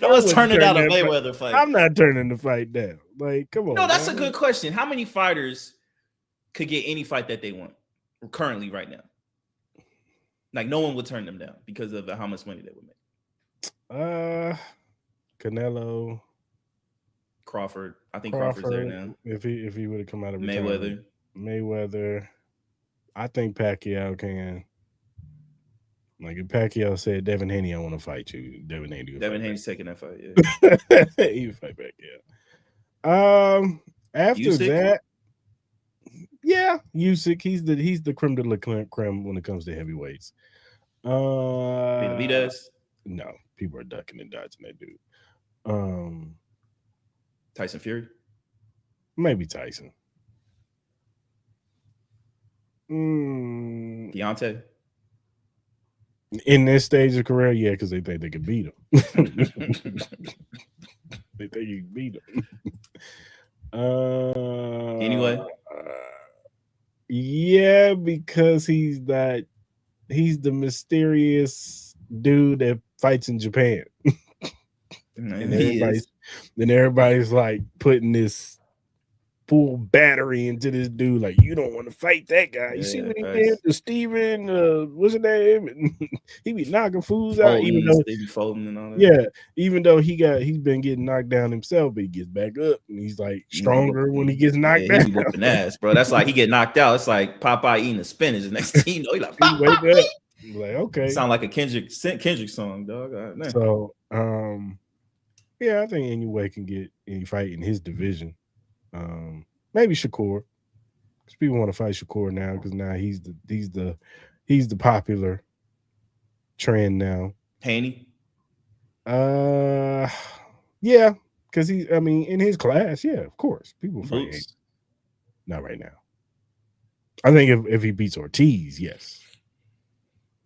No one's turning down a Mayweather fight. I'm not turning the fight down. Like, come on. No, that's a good question. How many fighters could get any fight that they want currently right now? Like, no one would turn them down because of how much money they would make. Canelo, Crawford. I think Crawford's there now. If he would have come out of Mayweather. I think Pacquiao can. Like if Pacquiao said, Devin Haney, I want to fight you. Devin Haney's taking that fight. Yeah, he would fight Pacquiao. After Usyk? That, yeah, Usyk. He's the creme de la creme when it comes to heavyweights. Benavidez. No, people are ducking and dodging that dude. Um, Tyson Fury. maybe Tyson. Mm, Deontay. in this stage of career, yeah, because they think they could beat him. They think you can beat him. Anyway, Yeah, because he's the mysterious dude that fights in Japan, and he is. everybody's like putting this full battery into this dude. Like, you don't want to fight that guy. You see Yeah, what he did facts. to Steven? What's his name? And he be knocking fools out, even Folding, though they be folding and all that. yeah, even though he's been getting knocked down himself, but he gets back up and he's like stronger when he gets knocked Yeah, he down. be whooping ass, bro. That's like he get knocked out. It's like Popeye eating the spinach. The next thing you know, he like He wake Popeye. up, like, okay. Sound like a Kendrick song, dog. So yeah, I think Inoue can get any fight in his division. Maybe Shakur, because people want to fight Shakur now because now he's the popular trend now. Haney. Yeah, because I mean, in his class, yeah, of course, people fight him. Boots. Not right now. I think if he beats Ortiz, yes,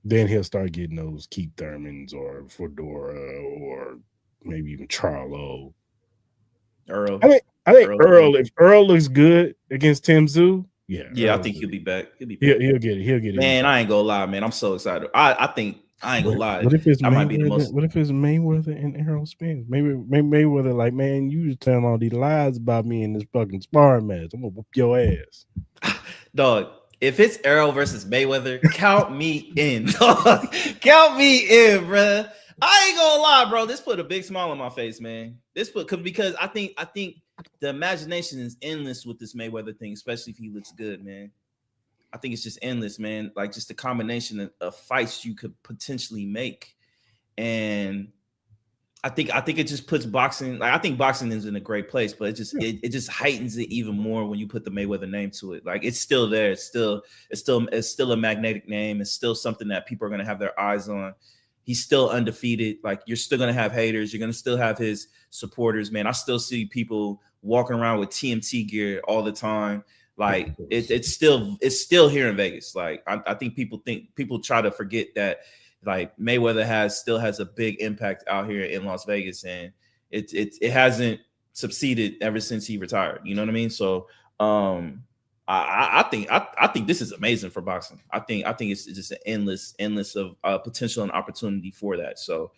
then he'll start getting those Keith Thurmans or Fedora or maybe even Charlo. Earl. I think Earl. If Earl looks good against Tim Zoo, yeah, I think he'll be back. He'll get it. He'll get it. Man, I ain't gonna lie, man. I'm so excited. I think I ain't gonna lie. What if it's that might be the Mayweather? most. What if it's Mayweather and Errol Spence? Maybe Mayweather like, man, you was telling all these lies about me in this fucking sparring match. I'm gonna whoop your ass, Dog. If it's Errol versus Mayweather, count me in. Dog. Count me in, bruh. I ain't gonna lie, bro. This put a big smile on my face, man. Because I think the imagination is endless with this Mayweather thing, especially if he looks good, man. I think it's just endless, man. Like just the combination of fights you could potentially make, and I think it just puts boxing. Like I think boxing is in a great place, but it just heightens it even more when you put the Mayweather name to it. Like it's still there. It's still a magnetic name. It's still something that people are gonna have their eyes on. He's still undefeated. Like you're still gonna have haters. You're gonna still have his supporters, man. I still see people walking around with TMT gear all the time. Like it's still here in Vegas. Like I think people try to forget that like Mayweather still has a big impact out here in Las Vegas, and it hasn't succeeded ever since he retired. You know what I mean? So I think this is amazing for boxing. I think it's just an endless of potential and opportunity for that. So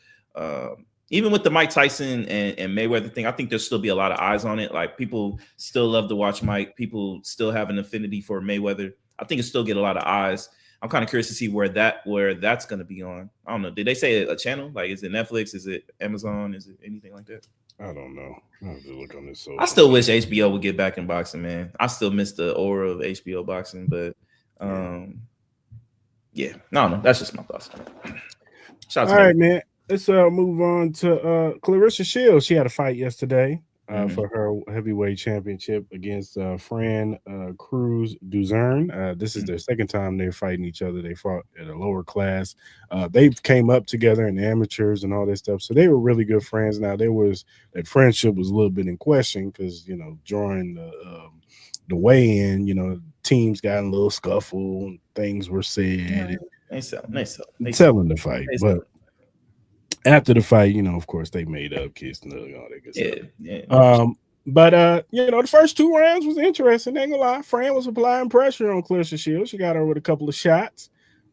even with the Mike Tyson and Mayweather thing, I think there'll still be a lot of eyes on it. Like people still love to watch Mike. People still have an affinity for Mayweather. I think it still get a lot of eyes. I'm kind of curious to see where that's going to be on. I don't know. Did they say a channel? Like, is it Netflix? Is it Amazon? Is it anything like that? I don't know. I have to look on this. I still wish HBO would get back in boxing, man. I still miss the aura of HBO boxing, but yeah. No, that's just my thoughts. All right, man. Let's move on to Claressa Shields. She had a fight yesterday for her heavyweight championship against Fran Cruz Duzern. This is their second time they're fighting each other. They fought at a lower class. They came up together in the amateurs and all this stuff, so they were really good friends. Now that friendship was a little bit in question because during the weigh-in, teams got in a little scuffle and things were said. They selling the fight, but after the fight, of course, they made up, kissed, and all that good stuff. Yeah. But the first 2 rounds was interesting. Ain't gonna lie, Fran was applying pressure on Claressa Shields. She got her with a couple of shots.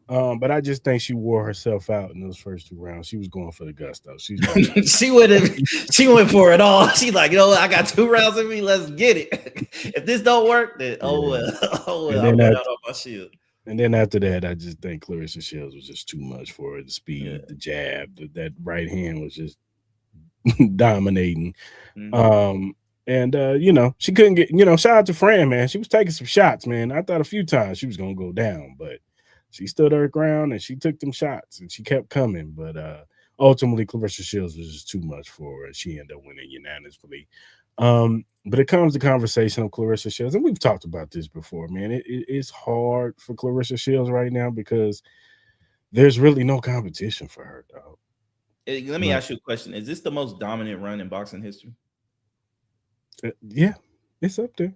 But I just think she wore herself out in those first 2 rounds. She was going for the gusto. She went for it all. She's like, I got 2 rounds in me. Let's get it. If this don't work, then oh well. I'm out on my shield. And then after that, I just think Claressa Shields was just too much for her. The speed, the jab, that right hand was just dominating. She couldn't get, shout out to Fran, man. She was taking some shots, man. I thought a few times she was going to go down, but she stood her ground and she took them shots and she kept coming. But ultimately, Claressa Shields was just too much for her. She ended up winning unanimously. But it comes to conversation of Claressa Shields, and we've talked about this before, man. It's hard for Claressa Shields right now because there's really no competition for her, dog. Let me But ask you a question: is this the most dominant run in boxing history? yeah, it's up there.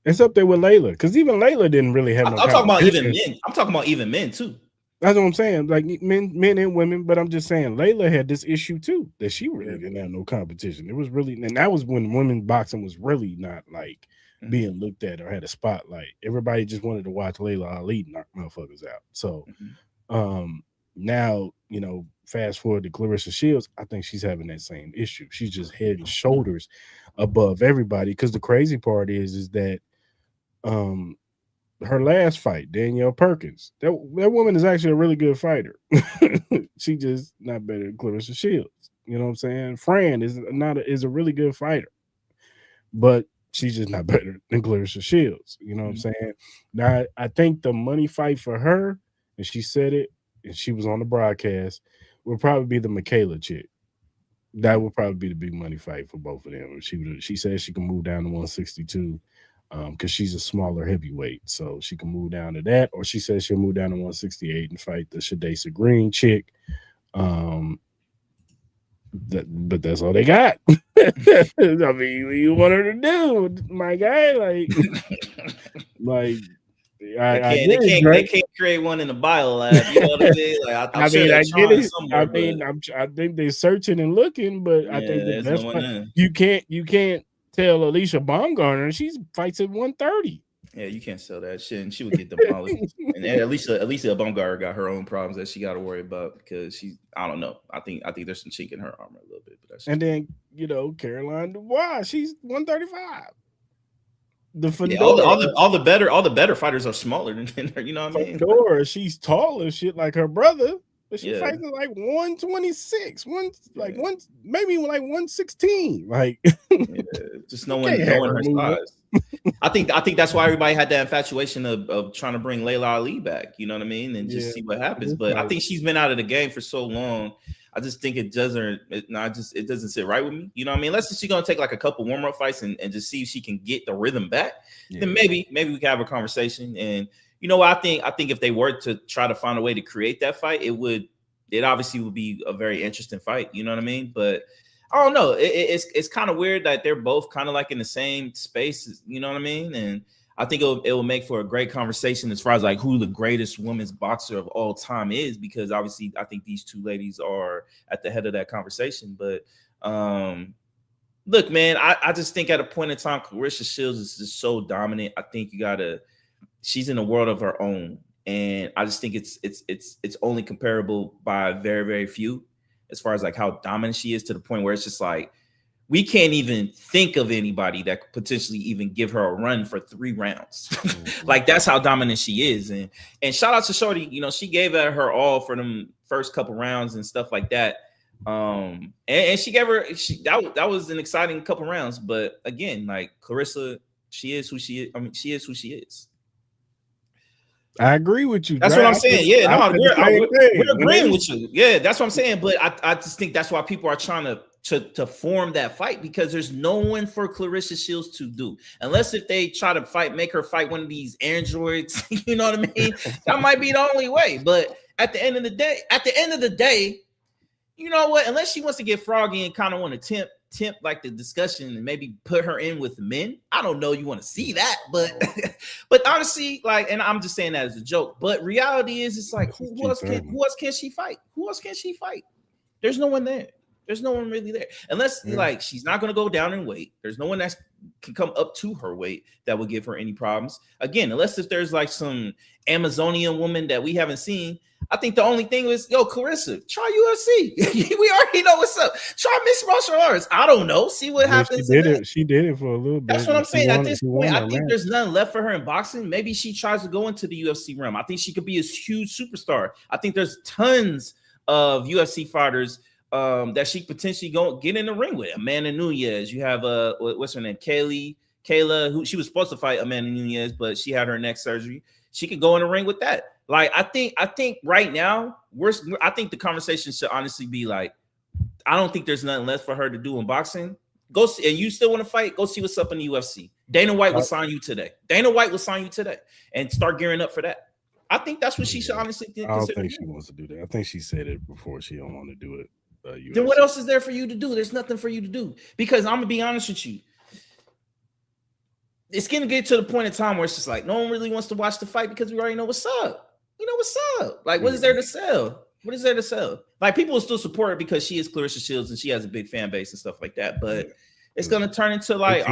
It's up there with Layla, because even Layla didn't really have no I'm talking about even competition. men. I'm talking about even men too. That's what I'm saying. Like men and women, but I'm just saying Layla had this issue too that she Yeah. really didn't have no competition. It was really, and that was when women boxing was really not like Mm-hmm. being looked at or had a spotlight. Everybody just wanted to watch Layla Ali knock motherfuckers out. So Mm-hmm. um now, fast forward to Claressa Shields, I think she's having that same issue. She's just head and shoulders above everybody. Because the crazy part is that um her last fight, Danielle Perkins. That woman is actually a really good fighter. She just not better than Claressa Shields. You know what I'm saying? Fran is a really good fighter, but she's just not better than Claressa Shields. You know what I'm Mm-hmm. saying? Now I think the money fight for her, and she said it, and she was on the broadcast, would probably be the Michaela chick. That would probably be the big money fight for both of them. She says she can move down to 162 because she's a smaller heavyweight, so she can move down to that, or she says she'll move down to 168 and fight the Shadesa Green chick. Um, but that's all they got. I mean, what you want her to do, my guy? Like I They get it, can't, they Drake. can't create one in the bio lab. You know what I mean? Like I'm I sure mean, they're I get trying it. I somewhere, but mean, I think they're searching and looking, but I yeah, think the there's no best one part, there. you can't tell Alicia Baumgartner she fights at 130. Yeah, you can't sell that shit, and she would get demolished. And at least Bumgarner got her own problems that she got to worry about because I don't know. I think there's some chink in her armor a little bit, but that's And just me. then Caroline Dubois, she's 135. The Yeah, all the Fedora, all the all the better fighters are smaller than her. You know what I mean? she's tall as shit like her brother, but she Yeah, fights at like 126, like yeah, one, maybe like 116. Like yeah. Just you can't have knowing her her move up. size. I think that's why everybody had that infatuation of trying to bring Layla Ali back. You know what I mean? And just Yeah, see what happens. this But I fight. think she's been out of the game for so long. I just think it doesn't. It doesn't sit right with me. You know what I mean? Unless she's gonna take like a couple warm up fights and just see if she can get the rhythm back. Yeah. Then maybe we can have a conversation. And you know what? I think if they were to try to find a way to create that fight, it obviously would be a very interesting fight. You know what I mean? But I don't know. It's kind of weird that they're both kind of like in the same space. You know what I mean? And I think it will make for a great conversation as far as like who the greatest women's boxer of all time is, because obviously I think these two ladies are at the head of that conversation. But look, man, I just think at a point in time, Claressa Shields is just so dominant. I think she's in a world of her own, and I just think it's only comparable by very very few as far as like how dominant she is, to the point where it's just like we can't even think of anybody that could potentially even give her a run for 3 rounds. Like that's how dominant she is. And shout out to Shorty, she gave her all for them first couple rounds and stuff like that. And she gave her that was an exciting couple rounds. But again, like Claressa, she is who she is. I mean, she is who she is. I agree with you, That's Dre. what I'm saying. Yeah, I no, said the same thing. we're agreeing with you. Yeah, that's what I'm saying. But I just think that's why people are trying to form that fight, because there's no one for Claressa Shields to do, unless if they try to make her fight one of these androids. You know what I mean? That might be the only way. But at the end of the day, you know what? Unless she wants to get froggy and kind of want to tempt like the discussion and maybe put her in with men, I don't know. You want to see that, but but honestly, like, and I'm just saying that as a joke. But reality is, it's like who else can she fight? Who else can she fight? There's no one there. There's no one really there, unless like she's not going to go down in weight. There's no one that can come up to her weight that would give her any problems. Again, unless if there's like some Amazonian woman that we haven't seen. I think the only thing was, Claressa, try UFC. We already know what's up. Try mixed martial arts. I don't know. See what happens. She did it for a little bit. That's what I'm saying. At this point, I think there's nothing left for her in boxing. Maybe she tries to go into the UFC realm. I think she could be a huge superstar. I think there's tons of UFC fighters that she potentially go get in the ring with. Amanda Nunes. You have what's her name? Kayla, who she was supposed to fight Amanda Nunes, but she had her neck surgery. She could go in the ring with that. Like I think right now I think the conversation should honestly be like, I don't think there's nothing left for her to do in boxing. Go see, and you still want to fight? Go see what's up in the UFC. Dana White will sign you today. And start gearing up for that. I think that's what she should honestly do. I don't think she wants to do that. I think she said it before. She don't want to do it. Then what else is there for you to do? There's nothing for you to do. Because I'm gonna be honest with you, it's gonna get to the point in time where it's just like no one really wants to watch the fight because we already know what's up. You know what's up? Like, what is there to sell? What is there to sell? Like, people will still support her because she is Claressa Shields and she has a big fan base and stuff like that. But it's gonna turn into like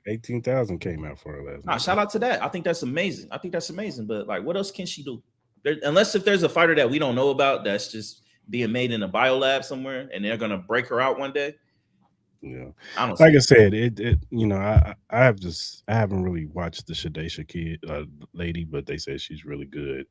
18,000 came out for her last night. Shout out to that. I think that's amazing. But like, what else can she do? Unless if there's a fighter that we don't know about that's just being made in a bio lab somewhere and they're gonna break her out one day. Yeah, like I said, I haven't really watched the Shadesha kid lady, but they said she's really good.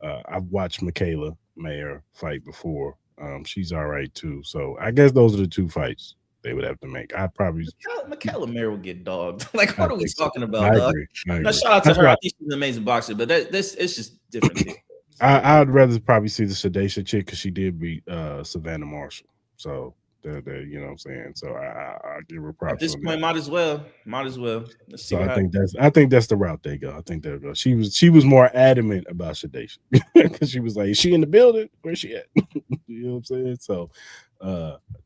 I've watched Michaela Mayer fight before. She's all right too. So I guess those are the two fights they would have to make. I probably Michaela Mayer will get dogged. Like, what are we talking about? I agree. Now, shout out to her. I think she's an amazing boxer, but this it's just different. I'd rather probably see the Shadesha chick because she did beat Savannah Marshall. So you know what I'm saying. So I give her props. At this point, might as well. Let's see. So I think that's the route they go. I think they'll go. She was more adamant about Shadesha because she was like, "Is she in the building? Where's she at?" You know what I'm saying. So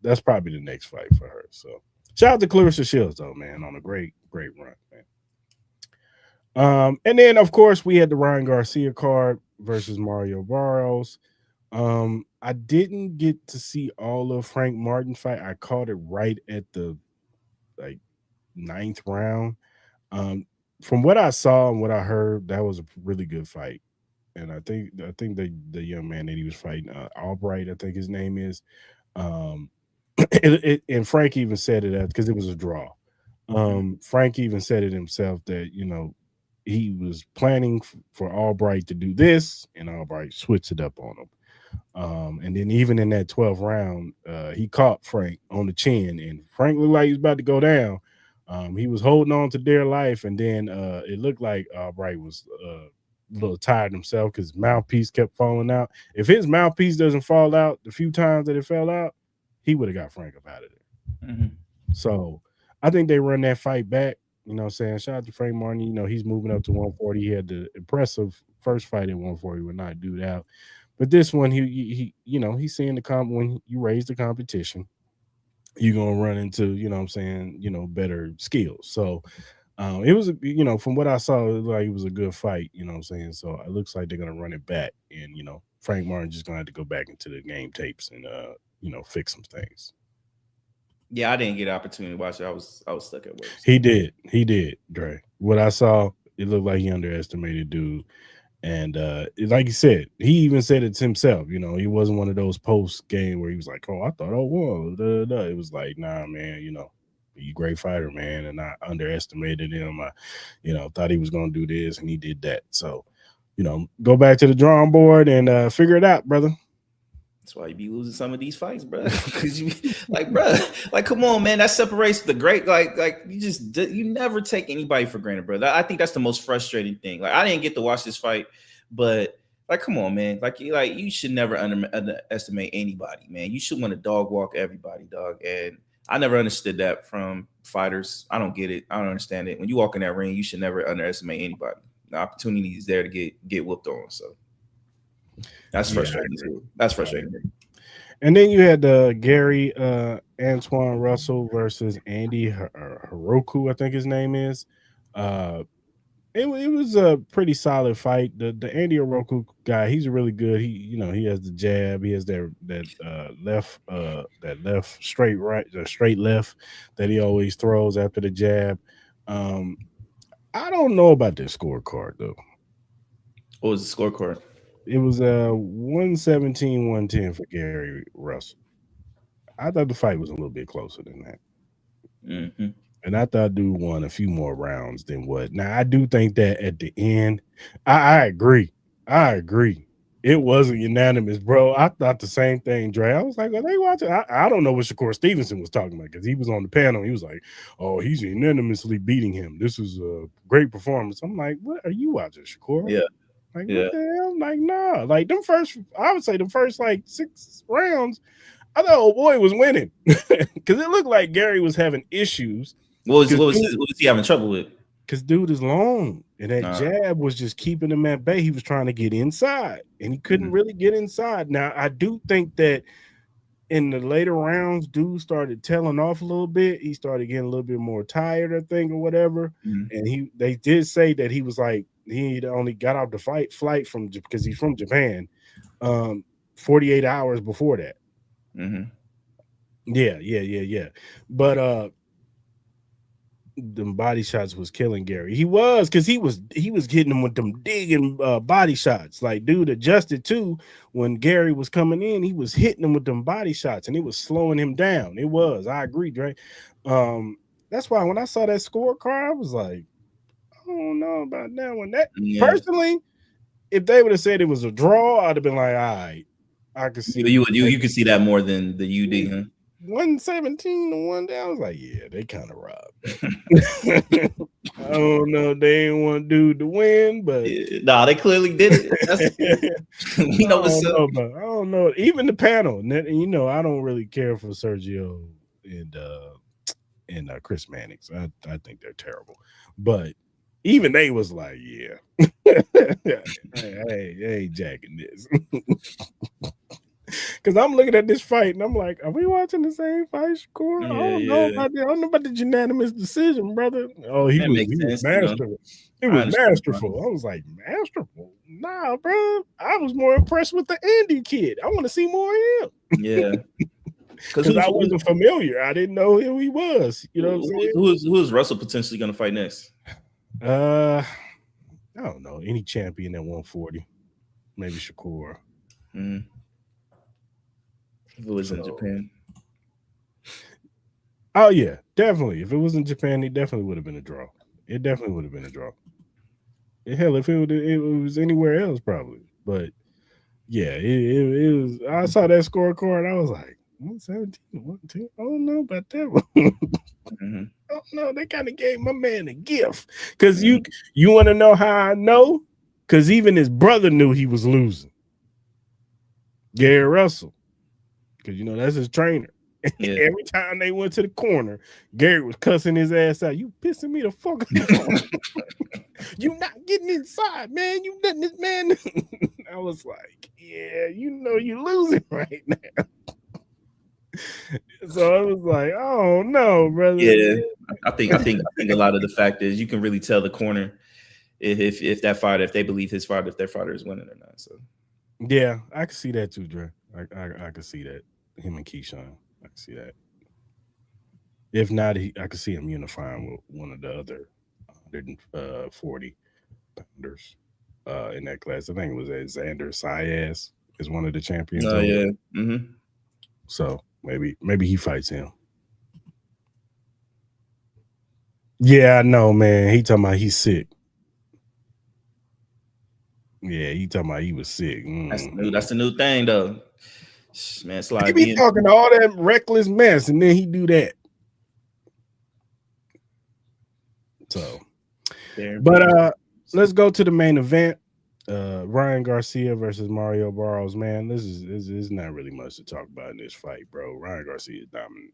that's probably the next fight for her. So shout out to Claressa Shields though, man, on a great run, man. And then of course we had the Ryan Garcia card versus Mario Barros. I didn't get to see all of Frank Martin fight. I caught it right at the like 9th round. From what I saw and what I heard, that was a really good fight. And I think the young man that he was fighting, Albright, I think his name is. And Frank even said it because it was a draw. Frank even said it himself that he was planning for Albright to do this, and Albright switched it up on him. And then even in that 12th round, he caught Frank on the chin, and Frank looked like he was about to go down. He was holding on to dear life, and then it looked like Albright was a little tired himself because his mouthpiece kept falling out. If his mouthpiece doesn't fall out the few times that it fell out, he would have got Frank up out of there. So I think they run that fight back. You know what I'm saying? Shout out to Frank Martin. He's moving up to 140. He had the impressive first fight at 140 would not do that. But this one, he's seeing the when you raise the competition, you're gonna run into, better skills. So it was, from what I saw, it looked like it was a good fight, you know what I'm saying? So it looks like they're gonna run it back, and Frank Martin just gonna have to go back into the game tapes and fix some things. Yeah, I didn't get an opportunity to watch it. I was stuck at work. So. He did, Dre. What I saw, it looked like he underestimated dude. And like he said, he even said it himself. He wasn't one of those post game where he was like, "Oh, I thought, It was like, nah, man. He's a great fighter, man, and I underestimated him. I, thought he was gonna do this, and he did that. So, go back to the drawing board and figure it out, brother." That's why you be losing some of these fights, bro. Because you bro, come on, man. That separates the great. Like you never take anybody for granted, bro. I think that's the most frustrating thing. Like, I didn't get to watch this fight, but come on, man. You should never underestimate anybody, man. You should want to dog walk everybody, dog. And I never understood that from fighters. I don't get it. I don't understand it. When you walk in that ring, you should never underestimate anybody. The opportunity is there to get whooped on. So. That's frustrating too. That's frustrating. And then you had Gary Antoine Russell versus Andy Hiroku, I think his name is. It was a pretty solid fight. The Andy Hiroku guy, he's really good. He has the jab. He has that left straight right, the straight left that he always throws after the jab. I don't know about this scorecard though. What was the scorecard? It was 117-110 for Gary Russell. I thought the fight was a little bit closer than that. And I thought dude won a few more rounds than what. Now, I do think that at the end, I agree. It wasn't unanimous, bro. I thought the same thing, Dre. I was like, are they watching? I don't know what Shakur Stevenson was talking about because he was on the panel. He was like, oh, he's unanimously beating him. This is a great performance. I'm like, what are you watching, Shakur? Yeah. Like, what the hell? Like, nah. Like, I would say the first, 6 rounds, I thought old boy was winning. Because it looked like Gary was having issues. What was he having trouble with? Because dude is long. And that jab was just keeping him at bay. He was trying to get inside. And he couldn't really get inside. Now, I do think that in the later rounds, dude started tailing off a little bit. He started getting a little bit more tired, I think, or whatever. Mhm. And they did say that he was like he only got off the flight from because he's from Japan, um, 48 hours before that. Mhm. Yeah. But them body shots was killing Gary. He was because he was hitting him with them digging body shots. Like dude adjusted too when Gary was coming in. He was hitting him with them body shots, and it was slowing him down. It was. I agree, Dre. That's why when I saw that scorecard, I was like, I don't know about that one. That Yeah. personally, if they would have said it was a draw, I'd have been like, all right, I could You see you you would you could see that more than the UD, huh? 117 to 1 down. I was like, yeah, they kind of robbed that. I don't know. They ain't want dude to win, but Yeah. Nah, they clearly did it. That's we know what's up. I don't know. Even the panel, I don't really care for Sergio and Chris Mannix. I think they're terrible, but even they was like, yeah, hey, jacking this. Because I'm looking at this fight and I'm like, are we watching the same fight, Shakur? I Yeah, don't know yeah. about that. I don't know about the unanimous decision, brother. Oh, he That was makes sense, masterful. It I was understand. masterful. I was like, masterful? Nah, bro. I was more impressed with the Andy kid. I want to see more of him. Yeah. Because Because I wasn't familiar. I didn't know who he was. You know what I'm saying? who is Russell potentially going to fight next? Uh, I don't know. Any champion at 140. Maybe Shakur. Mm. If it was in So, Japan. oh yeah, definitely. If it was in Japan, it definitely would have been a draw. It definitely would have been a draw. Hell, if it was anywhere else, probably. But yeah, it was. I saw that scorecard. I was like, 117, 110. I don't know about that one. Mm-hmm. I don't know. They kind of gave my man a gift. Because you want to know how I know? Because even his brother knew he was losing. Gary Russell. Because that's his trainer. Yeah. Every time they went to the corner, Gary was cussing his ass out. You pissing me the fuck off. You not getting inside, man. You letting this man. I was like, yeah, you losing right now. So I was like, oh no, brother. Yeah. I think a lot of the fact is you can really tell the corner if that fighter, if they believe if their fighter is winning or not. So Yeah, I can see that too, Dre. I can see that. Him and Keyshawn. I can see that. If not, I could see him unifying with one of the other 140 pounders in that class. I think it was Xander Sayas is one of the champions oh over yeah. there. Mm-hmm. So maybe he fights him. Yeah, I know, man. He talking about he's sick. Yeah, he talking about he was sick. That's the new thing though. Man, it's He like be being talking all that reckless mess, and then he do that. So, but let's go to the main event. Ryan Garcia versus Mario Barros. Man, this is not really much to talk about in this fight, bro. Ryan Garcia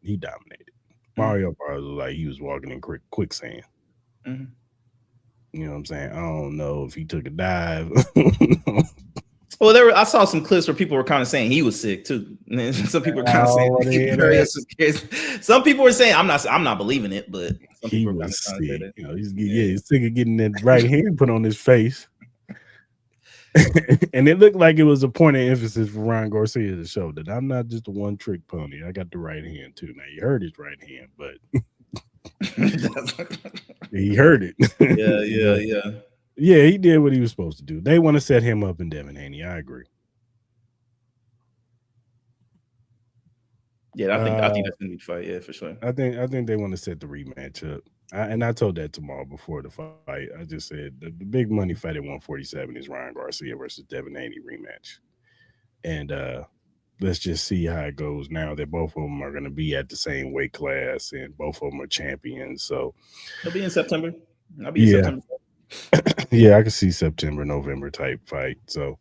he dominated. Mario Barros was like he was walking in quicksand. Mm-hmm. You know what I'm saying? I don't know if he took a dive. Well, I saw some clips where people were kind of saying he was sick too. Some people were kind of saying some people were saying I'm not believing it, but some he people were was kind of sick. saying that. He's sick of getting that right hand put on his face. And it looked like it was a point of emphasis for Ryan Garcia to show that I'm not just a one trick pony. I got the right hand too. Now you heard his right hand, but he heard it. Yeah. Yeah, he did what he was supposed to do. They want to set him up in Devin Haney. I agree. Yeah, I think that's gonna be the fight. Yeah, for sure. I think they want to set the rematch up. And I told that tomorrow before the fight. I just said the big money fight at 147 is Ryan Garcia versus Devin Haney rematch. And let's just see how it goes now that both of them are going to be at the same weight class and both of them are champions. So It'll be in September. In September. Yeah, I can see September, November type fight. So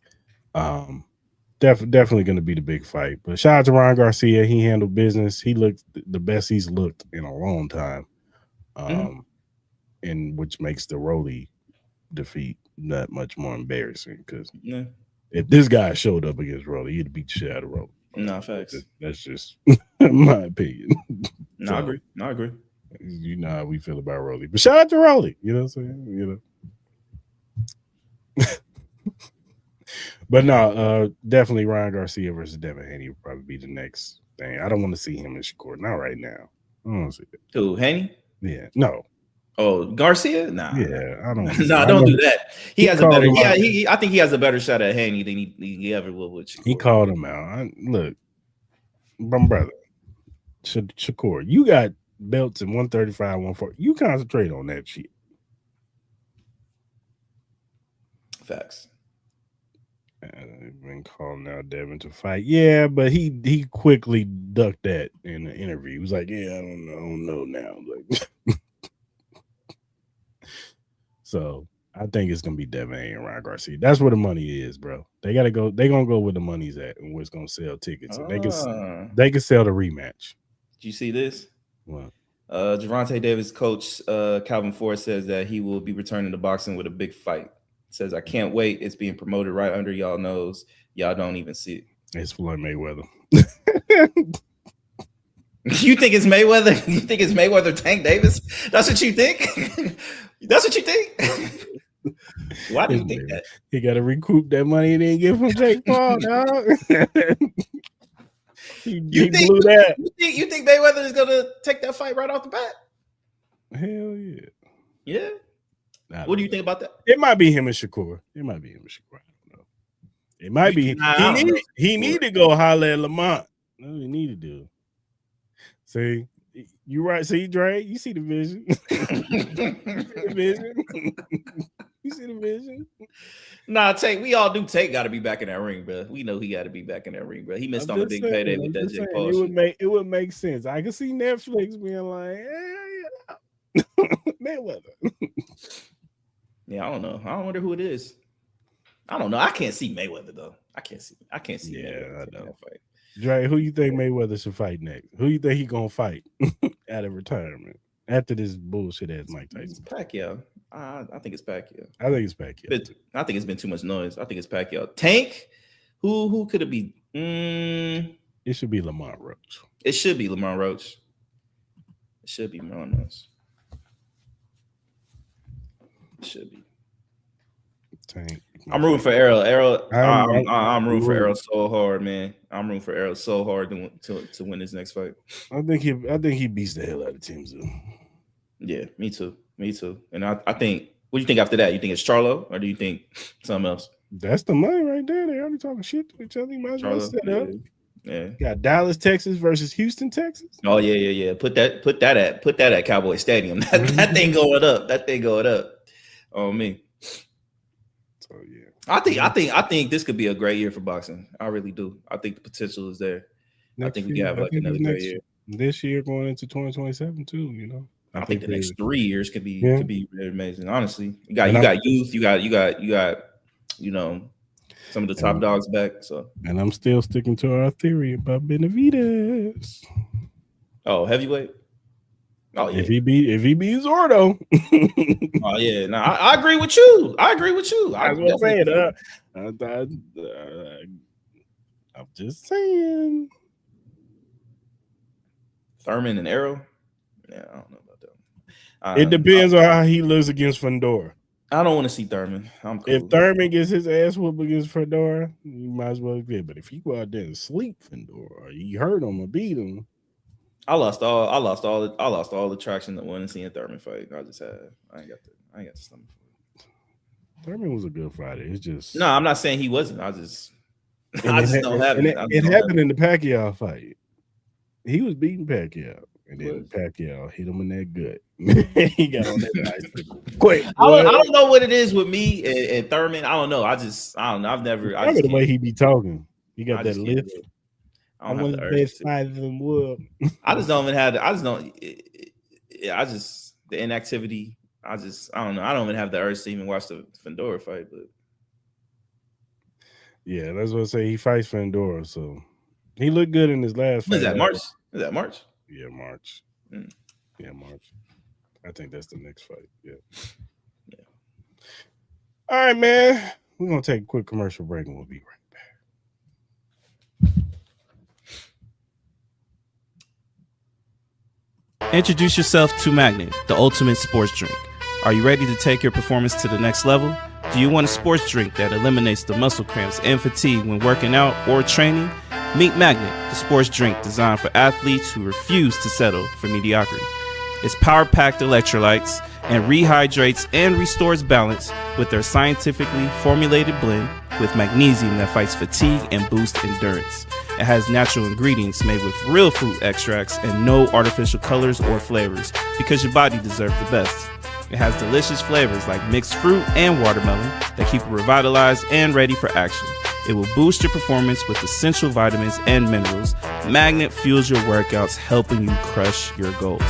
definitely going to be the big fight. But shout out to Ryan Garcia. He handled business. He looked the best he's looked in a long time. And which makes the Rolly defeat that much more embarrassing because if this guy showed up against Rolly, he'd beat the shit out of Rolly. No, facts. That's just my opinion. No, I agree. No, I agree. You know how we feel about Rolly. But shout out to Rolly. You know what I'm saying? But no, definitely Ryan Garcia versus Devin Haney would probably be the next thing. I don't want to see him in Shakur. Not right now. I don't want to see it. Who, Haney? Yeah. No. Oh, Garcia? Nah. Yeah. I don't want to nah, don't do that. He has a better. Yeah, I think he has a better shot at Haney than he ever will with Shakur. He called him out. Look, my brother, Shakur, you got belts in 135, 140. You concentrate on that shit. Facts. Been calling out Devin to fight. Yeah, but he quickly ducked that in the interview. He was like, "Yeah, I don't know now." Like, so I think it's gonna be Devin and Ryan Garcia. That's where the money is, bro. They gotta go. They gonna go where the money's at and where it's gonna sell tickets. And they can sell the rematch. Did you see this? What? Javontae Davis coach Calvin Ford says that he will be returning to boxing with a big fight. Says, I can't wait. It's being promoted right under y'all nose. Y'all don't even see it. It's Floyd Mayweather. You think it's Mayweather? You think it's Mayweather Tank Davis? That's what you think? That's what you think? Why do you think that? He got to recoup that money he didn't get from Jake Paul, dog. he blew that. You think Mayweather is going to take that fight right off the bat? Hell yeah. Yeah? What do you think about that? It might be him and Shakur. I don't know. It might be. He need to go holler at Lamont. That's what he need to do. See, you right. See, Dre, you see the vision. You see the vision. Nah, Tank, we all do. Tank got to be back in that ring, bro. We know he got to be back in that ring, bro. He missed on a big payday with that Jake Paul. It would make sense. I can see Netflix being like, Mayweather. Yeah, I don't know. I wonder who it is. I don't know. I can't see Mayweather though. I can't see. Yeah, Mayweather I know. Fight. Dre, who you think Mayweather should fight next? Who you think he gonna fight out of retirement after this bullshit ass Mike Tyson? Pacquiao. I think it's Pacquiao. I think it's Pacquiao. I think it's been too much noise. I think it's Pacquiao. Tank. Who could it be? It should be Lamont Roach. It should be Lamont Roach. It should be Lamont Roach. Should be. Tank. I'm rooting for Errol. I'm rooting for Errol so hard, man. I'm rooting for Errol so hard to win his next fight. I think he beats the hell out of Timzu. Yeah, me too. And I think. What do you think after that? You think it's Charlo or do you think something else? That's the money right there. They already talking shit to each other. You might as well set up. Yeah. Got Dallas, Texas versus Houston, Texas. Oh yeah. Put that at Cowboy Stadium. That thing going up. That thing going up. Oh me. So yeah. I think this could be a great year for boxing. I really do. I think the potential is there. I think we can have like another great year. This year going into 2027 too, you know. I think the next 3 years could be really amazing. Honestly. You got youth, you got some of the top dogs back. So and I'm still sticking to our theory about Benavidez. Oh, heavyweight? Oh yeah. If he beats Zordo. Oh yeah. No, I agree with you. I was saying. I'm just saying. Thurman and Arrow. Yeah, I don't know about that. It depends on how he looks against Fedor. I don't want to see Thurman. I'm cool. If Thurman gets his ass whooped against Fedor, you might as well get. But if you go out there and sleep Fedor, or you hurt him or beat him, I lost all the traction that wanted to see a Thurman fight. I ain't got the stomach for it. Thurman was a good fighter. It's just no, I'm not saying he wasn't. I just don't have it. It happened in the Pacquiao fight. He was beating Pacquiao. And then Pacquiao hit him in that gut. He got on that nice quick. I don't know what it is with me and Thurman. I don't know. I don't know. I've never. I the way he be talking. He got that lift. I want the best fight in the world. I just don't even have. The inactivity. I don't know. I don't even have the urge to even watch the Fedor fight. But yeah, that's what I say. He fights Fedor, so he looked good in his last fight. Is that March? Yeah, March. Yeah, March. I think that's the next fight. Yeah. All right, man. We're gonna take a quick commercial break and we'll be right back. Introduce yourself to Magnet, the ultimate sports drink. Are you ready to take your performance to the next level? Do you want a sports drink that eliminates the muscle cramps and fatigue when working out or training? Meet Magnet, the sports drink designed for athletes who refuse to settle for mediocrity. Its power-packed electrolytes and rehydrates and restores balance with their scientifically formulated blend with magnesium that fights fatigue and boosts endurance. It has natural ingredients made with real fruit extracts and no artificial colors or flavors because your body deserves the best. It has delicious flavors like mixed fruit and watermelon that keep you revitalized and ready for action. It will boost your performance with essential vitamins and minerals. Magnet fuels your workouts, helping you crush your goals.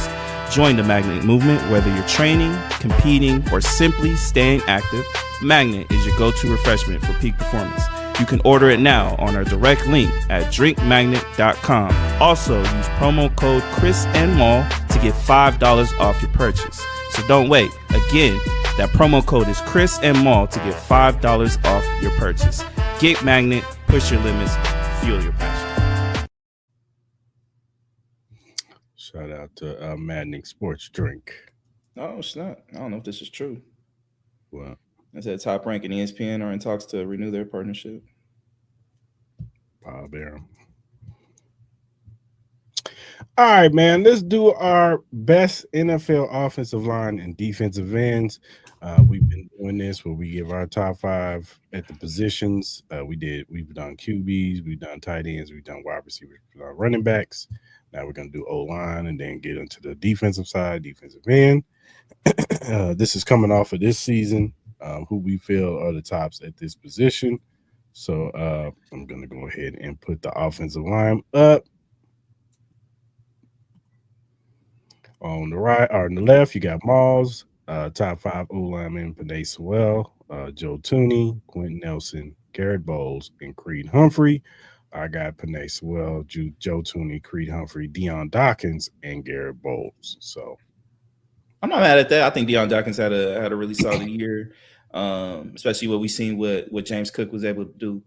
Join the Magnet movement whether you're training, competing, or simply staying active. Magnet is your go-to refreshment for peak performance. You can order it now on our direct link at drinkmagnet.com. Also, use promo code Cris and Mall to get $5 off your purchase. So don't wait. Again, that promo code is Cris and Mall to get $5 off your purchase. Get Magnet, push your limits, fuel your passion. Shout out to Maddening Sports Drink. Oh, snap. I don't know if this is true. Well, It said Top Rank and ESPN are in talks to renew their partnership. Paul Bear. All right, man. Let's do our best NFL offensive line and defensive ends. We've been doing this where we give our top 5 at the positions. We've done QBs, we've done tight ends, we've done wide receivers, running backs. Now we're gonna do O line and then get into the defensive side, defensive end. This is coming off of this season. Who we feel are the tops at this position. So I'm gonna go ahead and put the offensive line up. On the right or on the left, you got Malls, top 5 O linemen, Panay Sewell, Joe Tooney, Quentin Nelson, Garrett Bowles, and Creed Humphrey. I got Panay Sewell, Joe Tooney, Creed Humphrey, Deion Dawkins, and Garrett Bowles. So I'm not mad at that. I think Deion Dawkins had a really solid year, especially what we seen what James Cook was able to do.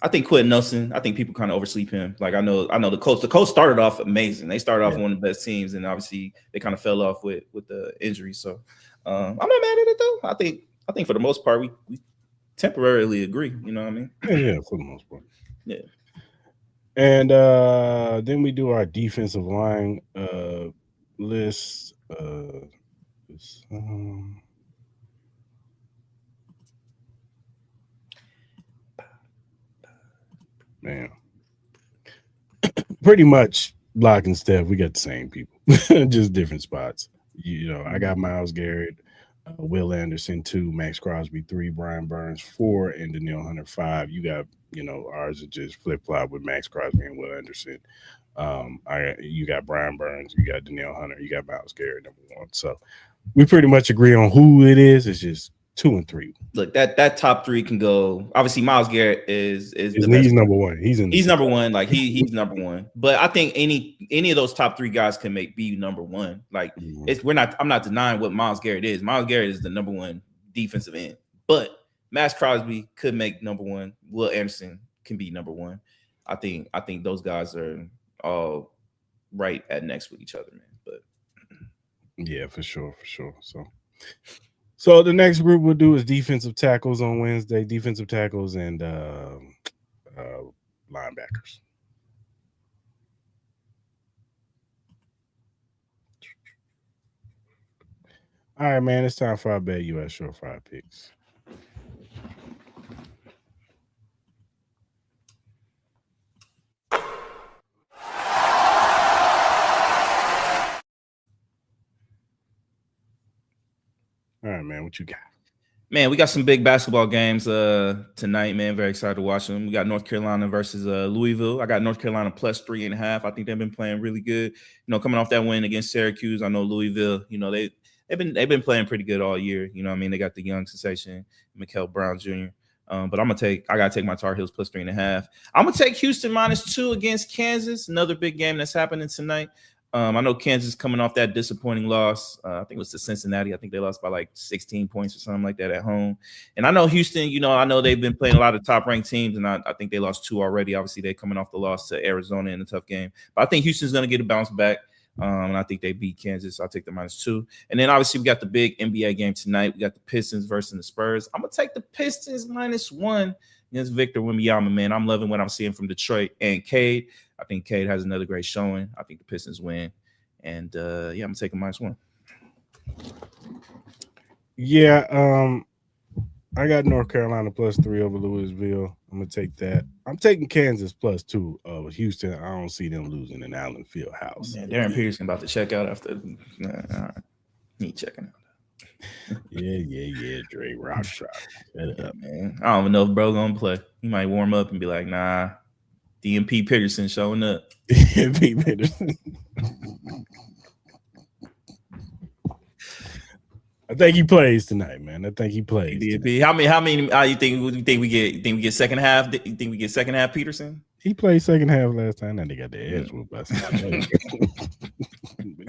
I think Quentin Nelson. I think people kind of oversleep him. Like I know the Colts. The Colts started off amazing. They started off one of the best teams, and obviously they kind of fell off with the injury. So I'm not mad at it though. I think for the most part we temporarily agree. You know what I mean? Yeah, for the most part. Yeah. And then we do our defensive line list. Man, pretty much Block and Steph, we got the same people, just different spots. You know, I got Myles Garrett, Will Anderson 2, Max Crosby 3, Brian Burns 4, and Danielle Hunter 5. You got, ours are just flip flop with Max Crosby and Will Anderson. You got Brian Burns, you got Danielle Hunter, you got Myles Garrett number 1. So we pretty much agree on who it is. It's just 2 and 3. Look, that top 3 can go. Obviously, Myles Garrett is the best. He's number 1. He's number 1. Like he's number 1. But I think any of those top 3 guys can be number 1. Like I'm not denying what Myles Garrett is. Myles Garrett is the number 1 defensive end. But Max Crosby could make number 1. Will Anderson can be number 1. I think those guys are all right at next with each other, man. But yeah, for sure. So the next group we'll do is defensive tackles on Wednesday, defensive tackles and linebackers. All right, man, it's time for our Bet US Surefire picks. All right, man, what you got? Man, we got some big basketball games tonight, man. Very excited to watch them. We got North Carolina versus Louisville. I got North Carolina plus 3.5. I think they've been playing really good. Coming off that win against Syracuse. I know Louisville, they've been playing pretty good all year. You know what I mean? They got the young sensation, Mikael Brown Jr. But I gotta take my Tar Heels plus 3.5. I'm gonna take Houston -2 against Kansas. Another big game that's happening tonight. I know Kansas coming off that disappointing loss. I think it was to Cincinnati. I think they lost by like 16 points or something like that at home. And I know Houston, I know they've been playing a lot of top-ranked teams, and I think they lost 2 already. Obviously, they're coming off the loss to Arizona in a tough game. But I think Houston's going to get a bounce back. And I think they beat Kansas. I'll take the -2. And then obviously we got the big NBA game tonight. We got the Pistons versus the Spurs. I'm gonna take the Pistons -1 against Victor Wembanyama, man. I'm loving what I'm seeing from Detroit and Cade. I think Cade has another great showing. I think the Pistons win. And yeah, I'm gonna take a -1. Yeah, I got North Carolina +3 over Louisville. I'm gonna take that. I'm taking Kansas +2 over Houston. I don't see them losing in Allen Fieldhouse. Man, Darren Peterson about to check out after. He checking out. Yeah. Dre Rock Shot. Yeah, man. I don't even know if bro gonna play. He might warm up and be like, nah, DMP Peterson showing up. DMP Peterson. I think he plays tonight, man. I think he plays. DMP. How many you think we get? Think we get second half? You think we get second half Peterson? He played second half last time. That nigga got the edge with us. He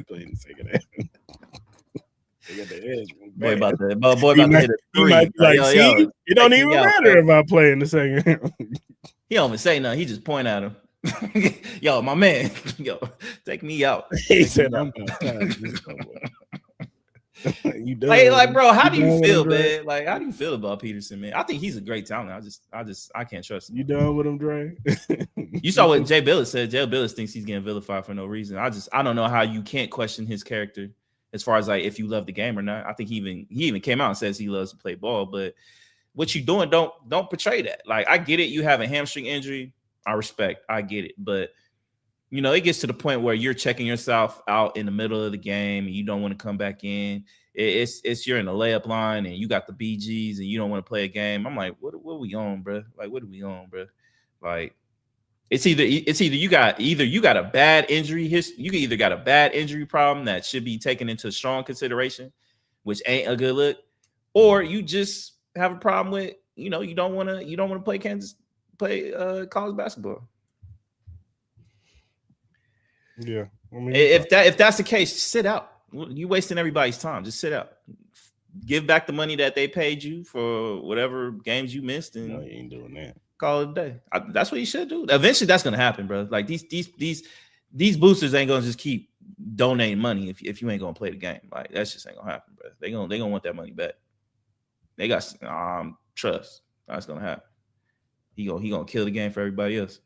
played in the second half. They got the edge. Boy about to hit a 3. Might be like, see, it don't even matter if I play in the second half. He don't even say nothing. He just point at him. Yo, my man. Yo, take me out. He said, I'm out. You like, bro, how do you feel, man? Like, how do you feel about Peterson, man? I think he's a great talent. I can't trust him. You done with him, Dre? You saw what Jay Billis said. Jay Billis thinks he's getting vilified for no reason. I don't know how you can't question his character as far as like if you love the game or not. I think he even came out and says he loves to play ball, but what you doing, don't portray that. Like, I get it, you have a hamstring injury. I respect, I get it, but you know, it gets to the point where you're checking yourself out in the middle of the game and you don't want to come back in. It's you're in the layup line and you got the BGs and you don't want to play a game. I'm like, what are we on, bro? Like, what are we on, bro? Like, it's either you got a bad injury you either got a bad injury problem that should be taken into strong consideration, which ain't a good look, or you just have a problem with, you know, you don't want to play college basketball. Yeah, I mean, if that's the case, sit out. You wasting everybody's time. Just sit out. Give back the money that they paid you for whatever games you missed, and no, you ain't doing that. Call it a day. That's what you should do. Eventually, that's gonna happen, bro. Like these boosters ain't gonna just keep donating money if you ain't gonna play the game. Like, that's just ain't gonna happen, bro. They gonna want that money back. They got trust. That's gonna happen. He gonna kill the game for everybody else.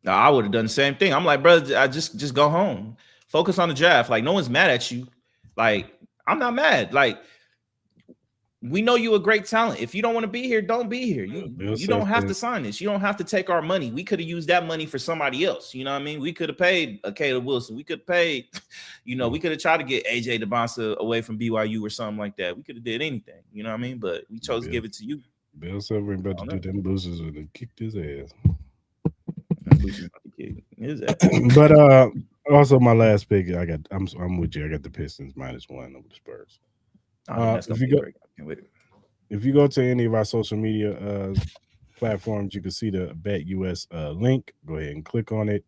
Now, I would have done the same thing. I'm like, brother, I just go home. Focus on the draft. Like, no one's mad at you. Like, I'm not mad. Like, we know you a great talent. If you don't want to be here, don't be here. You don't have to sign this. You don't have to take our money. We could have used that money for somebody else. You know what I mean? We could have paid a Caleb Wilson. We could have paid, you know, we could have tried to get AJ DeBonsa away from BYU or something like that. We could have did anything. You know what I mean? But we chose to give it to you. Bill Silver ain't about to do them boosters and have kicked his ass. But also my last pick, I'm with you. I got the Pistons -1 over the Spurs. If you go to any of our social media platforms, you can see the Bet US link. Go ahead and click on it.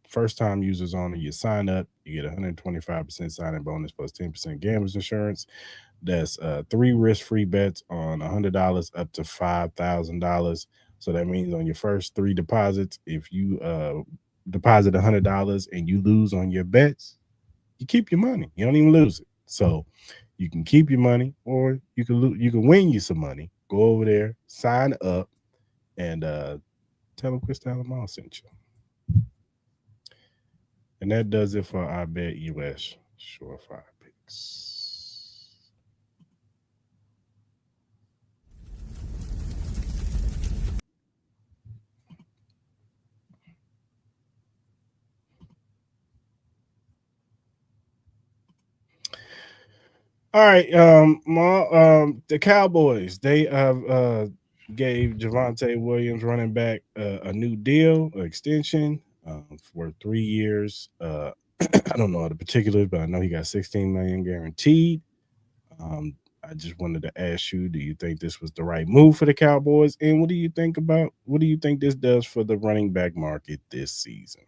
First time users only. You sign up, you get 125% sign-in bonus plus 10% gambler's insurance. That's 3 risk-free bets on $100 up to $5,000. So that means on your first 3 deposits, if you deposit $100 and you lose on your bets, you keep your money. You don't even lose it. So you can keep your money, or you can win you some money. Go over there, sign up, and tell them Chris Talamon sent you. And that does it for our Bet US Surefire picks. All right, the Cowboys, they have gave Javontae Williams, running back, a new deal, an extension for 3 years. I don't know the particulars, but I know he got $16 million guaranteed. I just wanted to ask you, do you think this was the right move for the Cowboys? And what do you think this does for the running back market this season?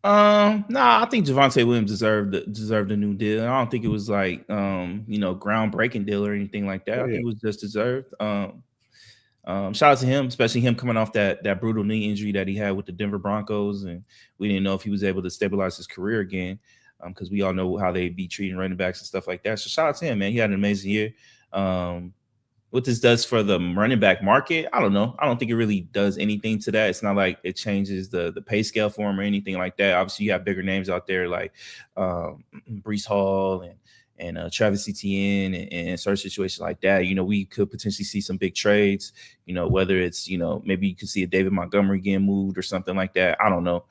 I think Javontae Williams deserved a new deal. I don't think it was like groundbreaking deal or anything like that. I think it was just deserved. Shout out to him, especially him coming off that brutal knee injury that he had with the Denver Broncos, and we didn't know if he was able to stabilize his career again, because we all know how they be treating running backs and stuff like that. So shout out to him, man. He had an amazing year. Um, what this does for the running back market, I don't know. I don't think it really does anything to that. It's not like it changes the pay scale for him or anything like that. Obviously, you have bigger names out there like Brees Hall and Travis Etienne and certain situations like that. We could potentially see some big trades. Whether it's maybe you could see a David Montgomery getting moved or something like that. I don't know.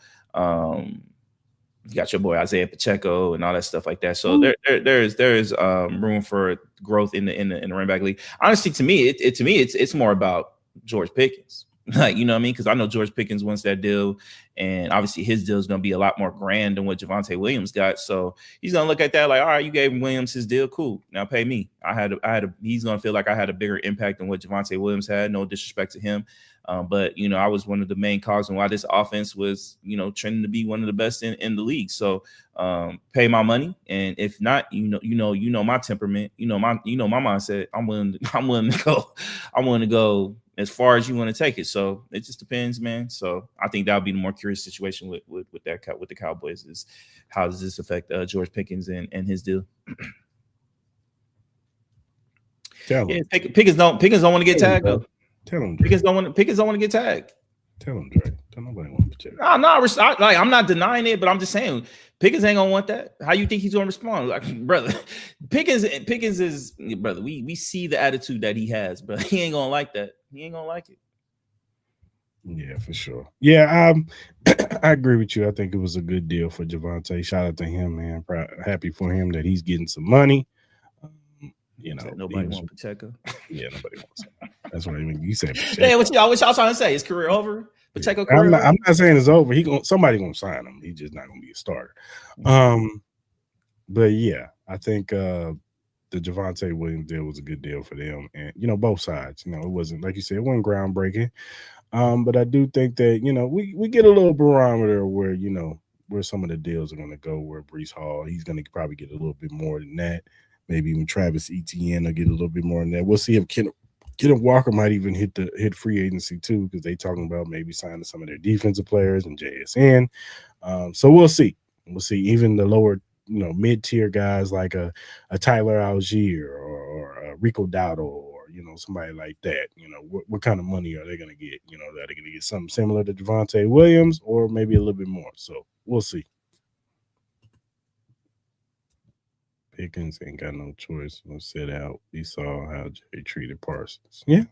You got your boy Isaiah Pacheco and all that stuff like that. So there is room for growth in the running back league. Honestly, to me, it's more about George Pickens. Like, you know what I mean? Because I know George Pickens wants that deal, and obviously his deal is going to be a lot more grand than what Javontae Williams got. So he's going to look at that like, all right, you gave Williams his deal, cool. Now pay me. He's going to feel like I had a bigger impact than what Javontae Williams had. No disrespect to him. But I was one of the main causes why this offense was, trending to be one of the best in the league. So pay my money, and if not, my temperament, my mindset. I'm willing to go. I'm willing to go as far as you want to take it. So it just depends, man. So I think that would be the more curious situation with the Cowboys is how does this affect George Pickens and his deal? Yeah, Pickens don't want to get tagged though. Tell him Pickens don't want to get tagged. Tell him, Dre. Tell nobody want to check. I'm not denying it, but I'm just saying Pickens ain't gonna want that. How you think he's gonna respond? Like, brother, Pickens is brother. We see the attitude that he has, but he ain't gonna like that. He ain't gonna like it. Yeah, for sure. Yeah, I agree with you. I think it was a good deal for Javontae. Shout out to him, man. Happy for him that he's getting some money. Nobody wants Pacheco. Yeah, nobody wants him. That's what I mean. You said Pacheco. Yeah, what y'all trying to say? His career over? Pacheco career I'm not saying it's over. Somebody gonna sign him. He's just not gonna be a starter. But yeah, I think the Javontae Williams deal was a good deal for them, and both sides. It wasn't, like you said, it wasn't groundbreaking. But I do think that we get a little barometer where where some of the deals are going to go. Where Brees Hall, he's going to probably get a little bit more than that. Maybe even Travis Etienne will get a little bit more than that. We'll see if Kenneth Walker might even hit free agency too, because they talking about maybe signing some of their defensive players and JSN. So we'll see. We'll see. Even the lower, mid-tier guys like a Tyler Algier or a Rico Dowdle or somebody like that. What kind of money are they going to get? Are they going to get something similar to Javontae Williams or maybe a little bit more? So we'll see. Pickens ain't got no choice. We'll sit out. We saw how Jay treated Parsons. Yeah.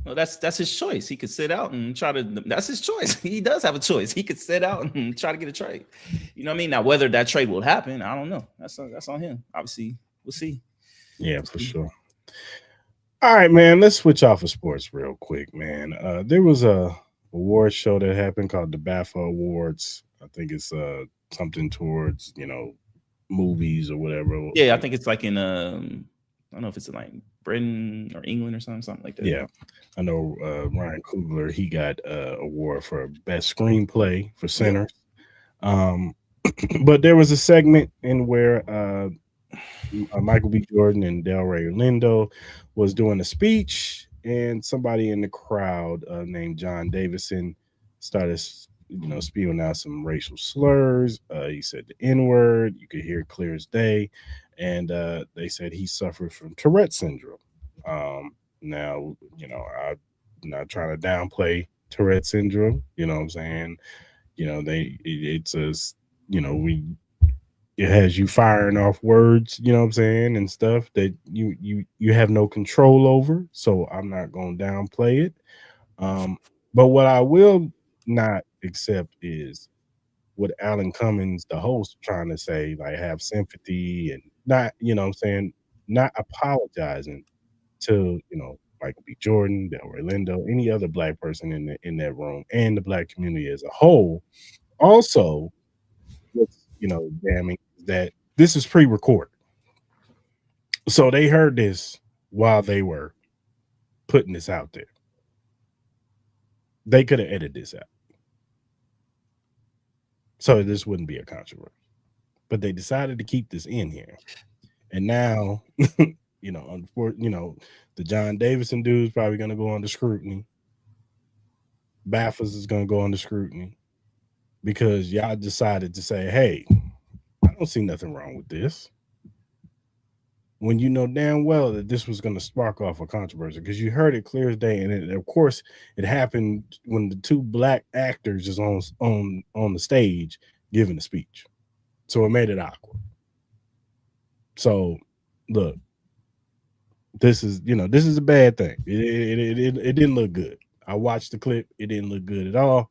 Well, that's his choice. He could sit out and try to. That's his choice. He does have a choice. He could sit out and try to get a trade. You know what I mean? Now, whether that trade will happen, I don't know. That's on him. Obviously, we'll see. Yeah, for sure. All right, man. Let's switch off of sports real quick, man. There was a award show that happened called the BAFTA Awards. I think it's something towards movies or whatever. Yeah, I think it's like in I don't know if it's in like Britain or England or something like that. Yeah, I know Ryan Coogler, he got award for best screenplay for Sinners. But there was a segment in where Michael B. Jordan and Delroy Lindo was doing a speech, and somebody in the crowd named John Davison started spewing out some racial slurs. He said the N-word. You could hear it clear as day. And they said he suffered from Tourette syndrome. Now, I'm not trying to downplay Tourette syndrome. You know what I'm saying? It has you firing off words, you know what I'm saying, and stuff that you have no control over. So I'm not going to downplay it. But what I will not accept is what Alan Cummins, the host, trying to say, like, have sympathy and not, not apologizing to, Michael B. Jordan, Delroy Lindo, any other black person in that room, and the black community as a whole. Also, what's damning is that this is pre-recorded. So they heard this while they were putting this out there. They could have edited this out. So this wouldn't be a controversy. But they decided to keep this in here. And now, The John Davison dude is probably going to go under scrutiny. Baffles is going to go under scrutiny because y'all decided to say, "Hey, I don't see nothing wrong with this." When you know damn well that this was going to spark off a controversy because you heard it clear as day, and of course it happened when the two black actors is on the stage giving a speech, so it made it awkward. So, look, this is a bad thing. It didn't look good. I watched the clip; it didn't look good at all.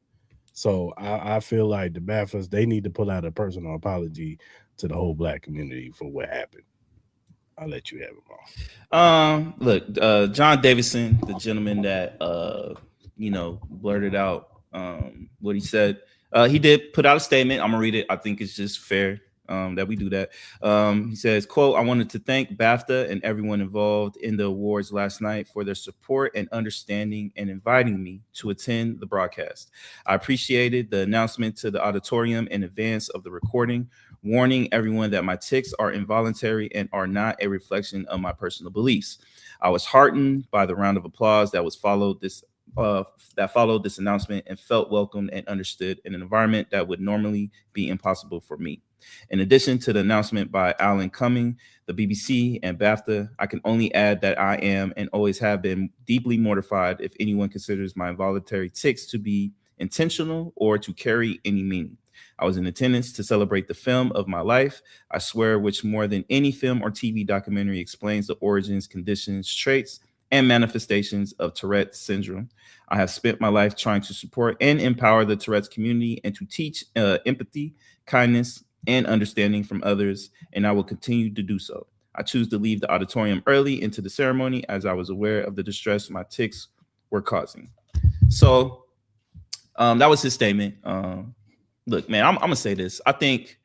So I feel like the Baftas they need to pull out a personal apology to the whole black community for what happened. I'll let you have it, all. Look, John Davison, the gentleman that blurted out what he said. He did put out a statement. I'm gonna read it. I think it's just fair that we do that. He says, quote, "I wanted to thank BAFTA and everyone involved in the awards last night for their support and understanding and inviting me to attend the broadcast. I appreciated the announcement to the auditorium in advance of the recording, warning everyone that my tics are involuntary and are not a reflection of my personal beliefs. I was heartened by the round of applause that followed this announcement and felt welcomed and understood in an environment that would normally be impossible for me. In addition to the announcement by Alan Cumming, the BBC, and BAFTA, I can only add that I am and always have been deeply mortified if anyone considers my involuntary tics to be intentional or to carry any meaning. I was in attendance to celebrate the film of my life, I swear, which more than any film or TV documentary explains the origins, conditions, traits, and manifestations of Tourette syndrome. I have spent my life trying to support and empower the Tourette's community and to teach empathy, kindness, and understanding from others, and I will continue to do so. I choose to leave the auditorium early into the ceremony as I was aware of the distress my tics were causing." So that was his statement. Look, man, I'm gonna say this. I think,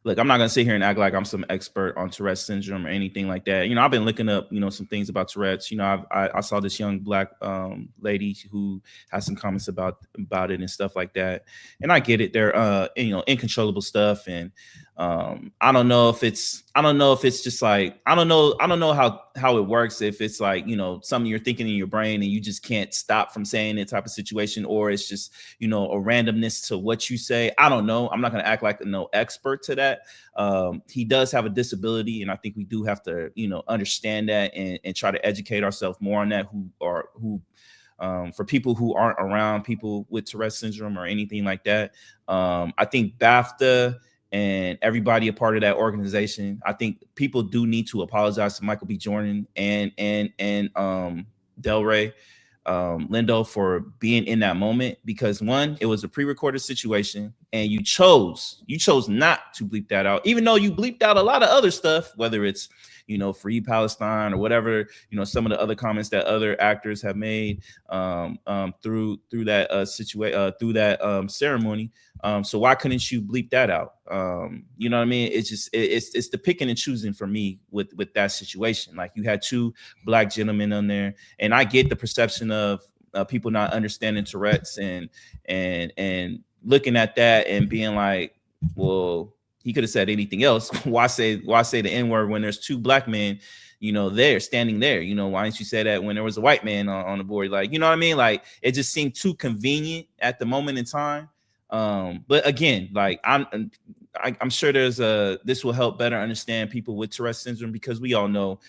look, I'm not gonna sit here and act like I'm some expert on Tourette's syndrome or anything like that. I've been looking up, some things about Tourette's. I saw this young black lady who has some comments about it and stuff like that. And I get it. They're uncontrollable stuff, and I don't know if it's just like I don't know how it works, if it's like something you're thinking in your brain and you just can't stop from saying it type of situation, or it's just a randomness to what you say. I don't know. I'm not going to act like no expert to that. He does have a disability, and I think we do have to understand that and try to educate ourselves more on that, for people who aren't around people with Tourette's syndrome or anything like that. I think BAFTA and everybody a part of that organization, I think people do need to apologize to Michael B. Jordan and Delray Lindo for being in that moment, because one, it was a pre-recorded situation, and you chose not to bleep that out, even though you bleeped out a lot of other stuff, whether it's free Palestine or whatever, some of the other comments that other actors have made through that ceremony. So why couldn't you bleep that out? You know what I mean? It's just it's the picking and choosing for me with that situation. Like, you had two black gentlemen on there, and I get the perception of people not understanding Tourette's and looking at that and being like, well, he could have said anything else. Why say the N-word when there's two black men, there standing there? Why didn't you say that when there was a white man on the board? Like, you know what I mean? Like, it just seemed too convenient at the moment in time. But again, like, I'm sure this will help better understand people with Tourette's syndrome, because we all know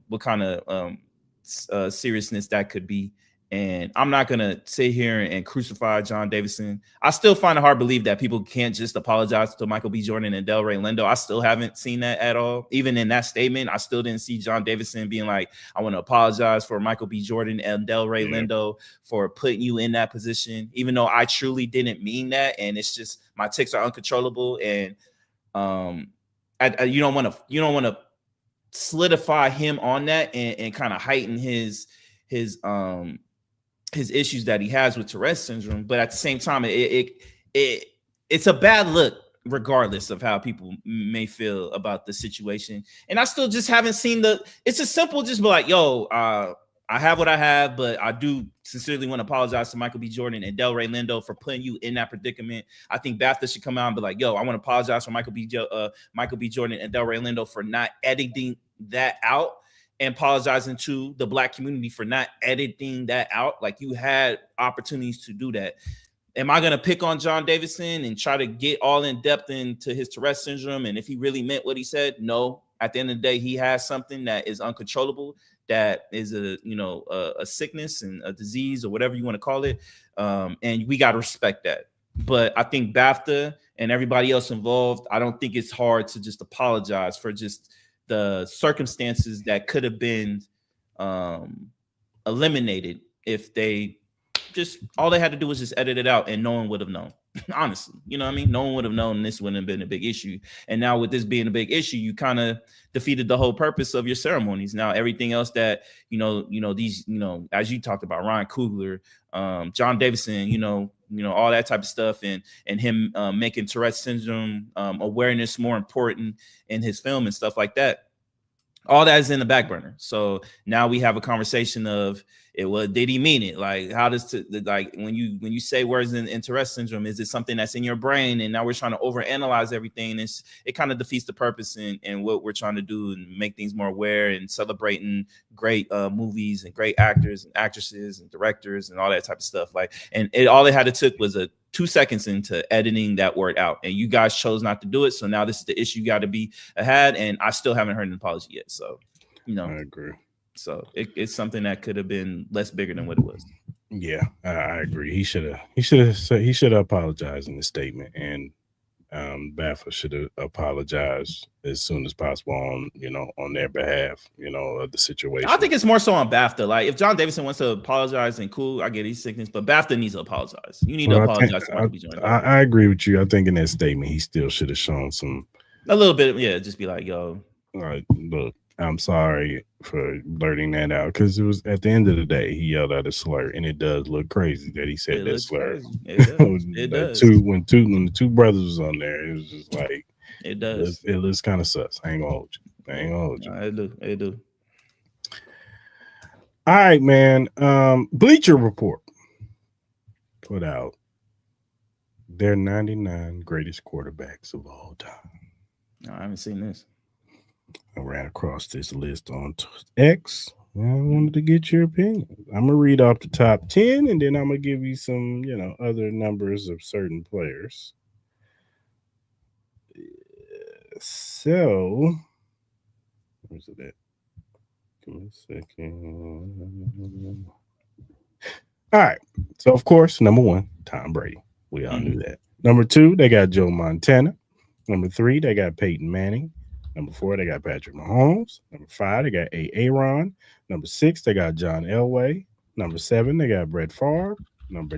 what kind of seriousness that could be. And I'm not going to sit here and crucify John Davison. I still find it hard to believe that people can't just apologize to Michael B. Jordan and Delray Lindo. I still haven't seen that at all. Even in that statement, I still didn't see John Davison being like, I want to apologize for Michael B. Jordan and Delray Lindo for putting you in that position, even though I truly didn't mean that. And it's just, my tics are uncontrollable. And you don't want to solidify him on that and kind of heighten his issues that he has with Tourette's syndrome. But at the same time, it's a bad look, regardless of how people may feel about the situation. And I still just haven't seen it's a simple, just be like, yo, I have what I have, but I do sincerely want to apologize to Michael B. Jordan and Delray Lindo for putting you in that predicament. I think BAFTA should come out and be like, yo, I want to apologize for Michael B. Jordan and Delray Lindo for not editing that out. and apologizing to the Black community for not editing that out. Like, you had opportunities to do that. Am I going to pick on John Davidson and try to get all in depth into his Tourette syndrome and if he really meant what he said? No. At the end of the day, he has something that is uncontrollable, that is a sickness and a disease or whatever you want to call it. And we got to respect that. But I think BAFTA and everybody else involved, I don't think it's hard to just apologize for just the circumstances that could have been eliminated if they just, all they had to do was just edit it out and no one would have known. Honestly, you know what I mean? No one would have known this wouldn't have been a big issue. And now with this being a big issue, you kind of defeated the whole purpose of your ceremonies. Now, everything else that, these, as you talked about, Ryan Coogler, John Davidson, all that type of stuff, and him making Tourette syndrome awareness more important in his film and stuff like that. All that is in the back burner. So now we have a conversation of, did he mean it? Like, how does when you say words in Tourette syndrome, is it something that's in your brain? And now we're trying to overanalyze everything. It kind of defeats the purpose and what we're trying to do and make things more aware and celebrating great movies and great actors and actresses and directors and all that type of stuff. Like, all it had to took was 2 seconds into editing that word out, and you guys chose not to do it. So now this is the issue you got to be ahead, and I still haven't heard an apology yet. So, I agree. So it's something that could have been less bigger than what it was. Yeah, I agree. He should have apologized in the statement, and BAFTA should have apologized as soon as possible on their behalf, of the situation. I think it's more so on BAFTA. Like, if John Davidson wants to apologize, and cool, I get his sickness, but BAFTA needs to apologize. You need to apologize. I agree with you. I think in that statement, he still should have shown a little bit. Yeah, just be like, yo, look, I'm sorry for blurting that out, because it was, at the end of the day, he yelled out a slur, and it does look crazy that he said that slur. It does. When the two brothers was on there, it was just like, it does. It looks kind of sus. I ain't gonna hold you. It do. All right, man. Bleacher Report put out their 99 greatest quarterbacks of all time. I haven't seen this. I ran across this list on X. I wanted to get your opinion. I'm gonna read off the top 10, and then I'm gonna give you some, other numbers of certain players. So, where's it at? Give me a second. All right. So, of course, number 1, Tom Brady. We all knew that. Number 2, they got Joe Montana. Number 3, they got Peyton Manning. Number 4, they got Patrick Mahomes. Number 5, they got Aaron. Number 6, they got John Elway. Number 7, they got Brett Favre. Number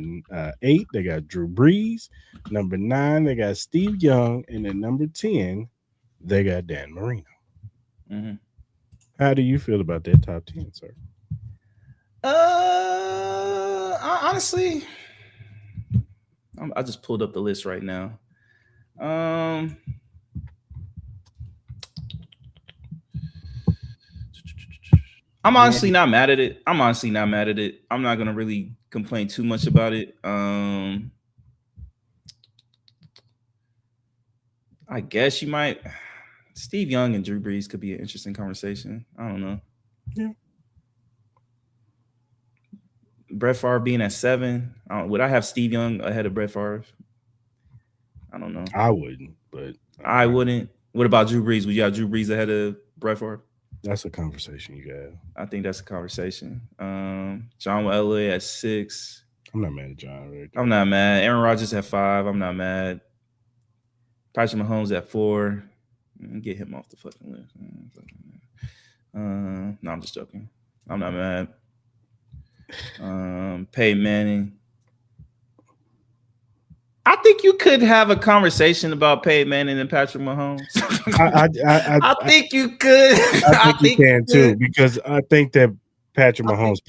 8, they got Drew Brees. Number 9, they got Steve Young. And then number 10, they got Dan Marino. Mm-hmm. How do you feel about that top 10, sir? Honestly, I just pulled up the list right now. I'm honestly not mad at it. I'm not gonna really complain too much about it. I guess you might. Steve Young and Drew Brees could be an interesting conversation. I don't know. Yeah. Brett Favre being at 7. Would I have Steve Young ahead of Brett Favre? I don't know. I wouldn't, but I wouldn't. What about Drew Brees? Would you have Drew Brees ahead of Brett Favre? That's a conversation you got. I think that's a conversation. John Elway at 6. I'm not mad at John. Right? I'm not mad. Aaron Rodgers at 5. I'm not mad. Patrick Mahomes at 4. Get him off the fucking list. No, I'm just joking. I'm not mad. Peyton Manning. I think you could have a conversation about Peyton Manning and Patrick Mahomes. I think you could. I think you can too, because I think that Patrick Mahomes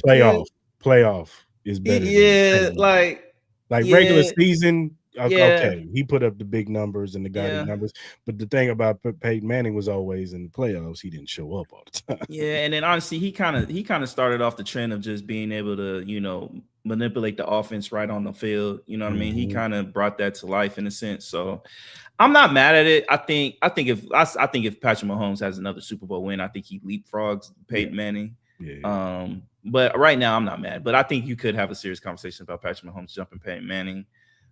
playoff is better. Yeah, like regular season. Okay, he put up the big numbers and the guiding numbers, but the thing about Peyton Manning was always in the playoffs, he didn't show up all the time. Yeah, and then honestly, he kind of started off the trend of just being able to, manipulate the offense right on the field. You know what I mean? He Mhm. kind of brought that to life in a sense. So I'm not mad at it. I think if Patrick Mahomes has another Super Bowl win, I think he leapfrogs Peyton Manning. Yeah. But right now I'm not mad. But I think you could have a serious conversation about Patrick Mahomes jumping Peyton Manning.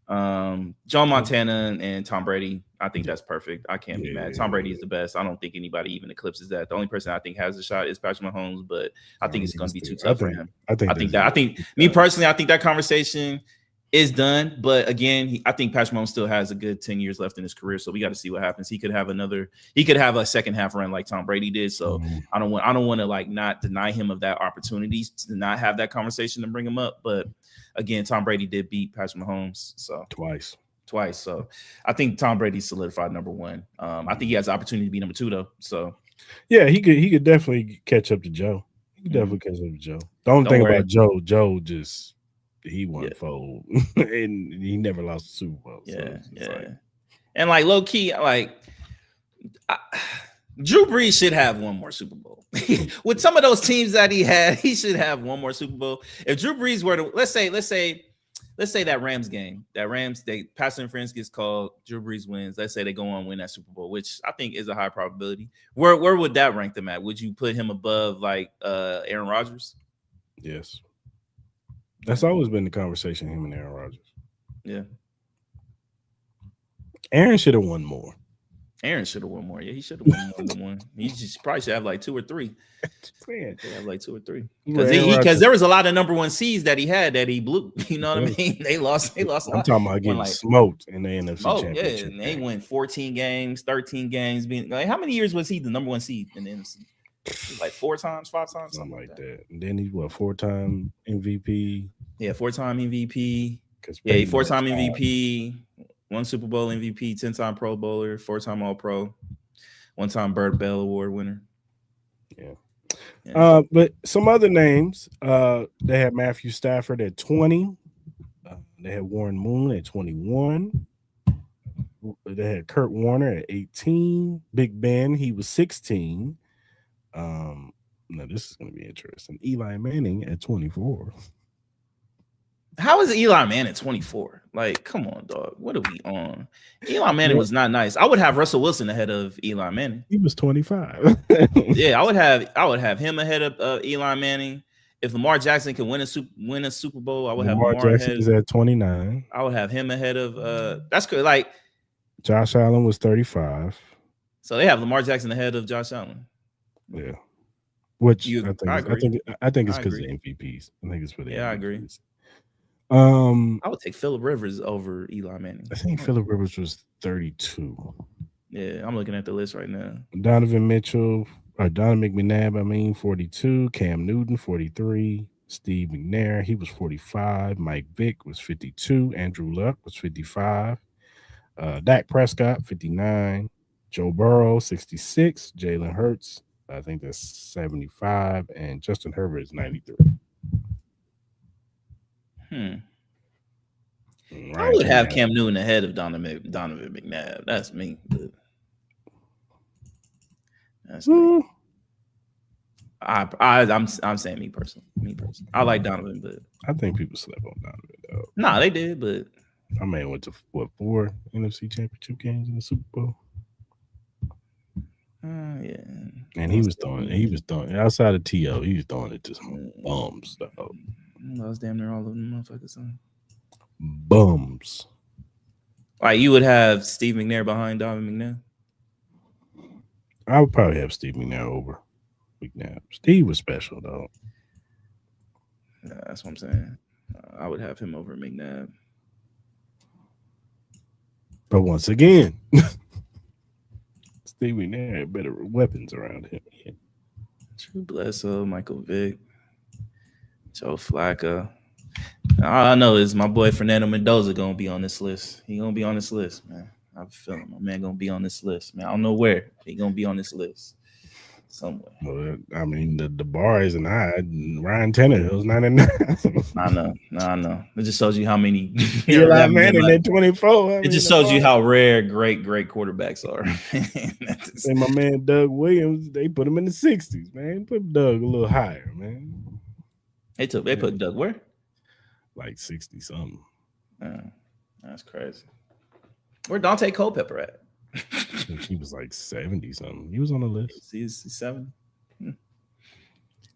John Montana and Tom Brady, I think that's perfect. I can't be mad. Tom Brady is the best. I don't think anybody even eclipses that. The only person I think has a shot is Patrick Mahomes, but I think it's going to be too tough for him. I think me personally, I think that conversation is done. But again, I think Patrick Mahomes still has a good 10 years left in his career. So we got to see what happens. He could have a second half run like Tom Brady did. So I don't want to like not deny him of that opportunity to not have that conversation and bring him up. But again, Tom Brady did beat Patrick Mahomes. So Twice. So I think Tom Brady solidified number one. I think he has the opportunity to be number two though. So yeah, he could definitely catch up to Joe. He could definitely catch up to Joe. The only thing about Joe just he won fold and he never lost the Super Bowl. Yeah, and like low key, like Drew Brees should have one more Super Bowl. With some of those teams that he had, he should have one more Super Bowl. If Drew Brees were to let's say that Rams game, they pass interference gets called, Drew Brees wins. Let's say they go on and win that Super Bowl, which I think is a high probability. Where would that rank them at? Would you put him above like Aaron Rodgers? Yes. That's always been the conversation, him and Aaron Rodgers. Yeah. Aaron should have won more. Yeah, he should have won more than one. He just probably should have like two or three. Because there was a lot of number one seeds that he had that he blew. You know what I mean? They lost a lot. I'm talking about getting smoked in the NFC Championship. Yeah, and they went 14 games, 13 games. Being like, how many years was he the number one seed in the NFC? Like 4 times, 5 times, something like that. And then he's 4-time MVP. Yeah, 4-time MVP. Yeah, 4-time MVP, 1 Super Bowl MVP, 10-time Pro Bowler, 4-time All-Pro, 1-time Bird Bell Award winner. Yeah. But some other names, they had Matthew Stafford at 20. They had Warren Moon at 21. They had Kurt Warner at 18. Big Ben, he was 16. Now this is going to be interesting. Eli Manning at 24. How is Eli Manning 24? Like, come on, dog. What are we on? Eli Manning was not nice. I would have Russell Wilson ahead of Eli Manning. He was 25. Yeah, I would have him ahead of Eli Manning. If Lamar Jackson can win a Super Bowl, I would have Lamar Jackson ahead. Is at 29. I would have him ahead of that's good. Like Josh Allen was 35. So they have Lamar Jackson ahead of Josh Allen. Yeah. Which I think it's because of MVPs. I think it's for the MVPs. I agree. I would take Phillip Rivers over Eli Manning. I think Phillip Rivers was 32. Yeah, I'm looking at the list right now. Donovan McNabb, 42. Cam Newton, 43. Steve McNair, he was 45. Mike Vick was 52. Andrew Luck was 55. Dak Prescott, 59. Joe Burrow, 66. Jalen Hurts, I think that's 75. And Justin Herbert is 93. I would have Cam Newton ahead of Donovan McNabb. That's me. That's me. I'm saying me personally. I like Donovan, but I think people slept on Donovan though. Nah, they did, but my man went to 4 NFC Championship games in the Super Bowl. Yeah. And he was throwing outside of T.O., he was throwing it to some bums though. I was damn near all of them motherfuckers. Bums. Like you would have Steve McNair behind Donovan McNabb? I would probably have Steve McNair over McNabb. Steve was special though. Yeah, that's what I'm saying. I would have him over McNabb. But once again, Steve McNair had better weapons around him. Yeah. Drew Bledsoe, Michael Vick, Joe Flacco. All I know is my boy Fernando Mendoza gonna be on this list. He gonna be on this list, man. I have a feeling my man gonna be on this list, man. I don't know where he gonna be on this list somewhere. Well, I mean, the bar isn't high. Ryan Tannehill's 99. I know. It just shows you how many. Eli Manning at 24. It just shows you how rare great quarterbacks are. And my man Doug Williams, they put him in the 60s, man. Put Doug a little higher, man. They put Doug where? like 60 something. That's crazy. Where Dante Culpepper at? I think he was like 70 something. He was on the list. He's 7.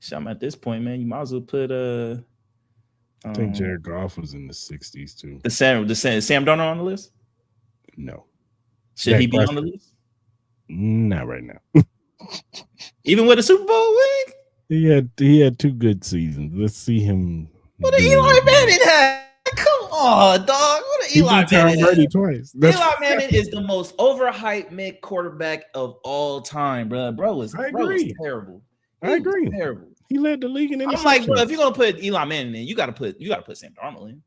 So at this point, man, you might as well put I think Jared Goff was in the 60s too. the Sam Darnold on the list. No, Should he be on the list? Not right now. Even with a Super Bowl win? He had 2 good seasons. Let's see him. What did Eli Manning have? Come on, dog. What did Eli Manning have? Twice. Eli Manning is the most overhyped mid quarterback of all time, bro. Bro was terrible. I agree. Terrible. He led the league in interceptions. I'm like, bro, if you're gonna put Eli Manning in, you gotta put Sam Darnold in.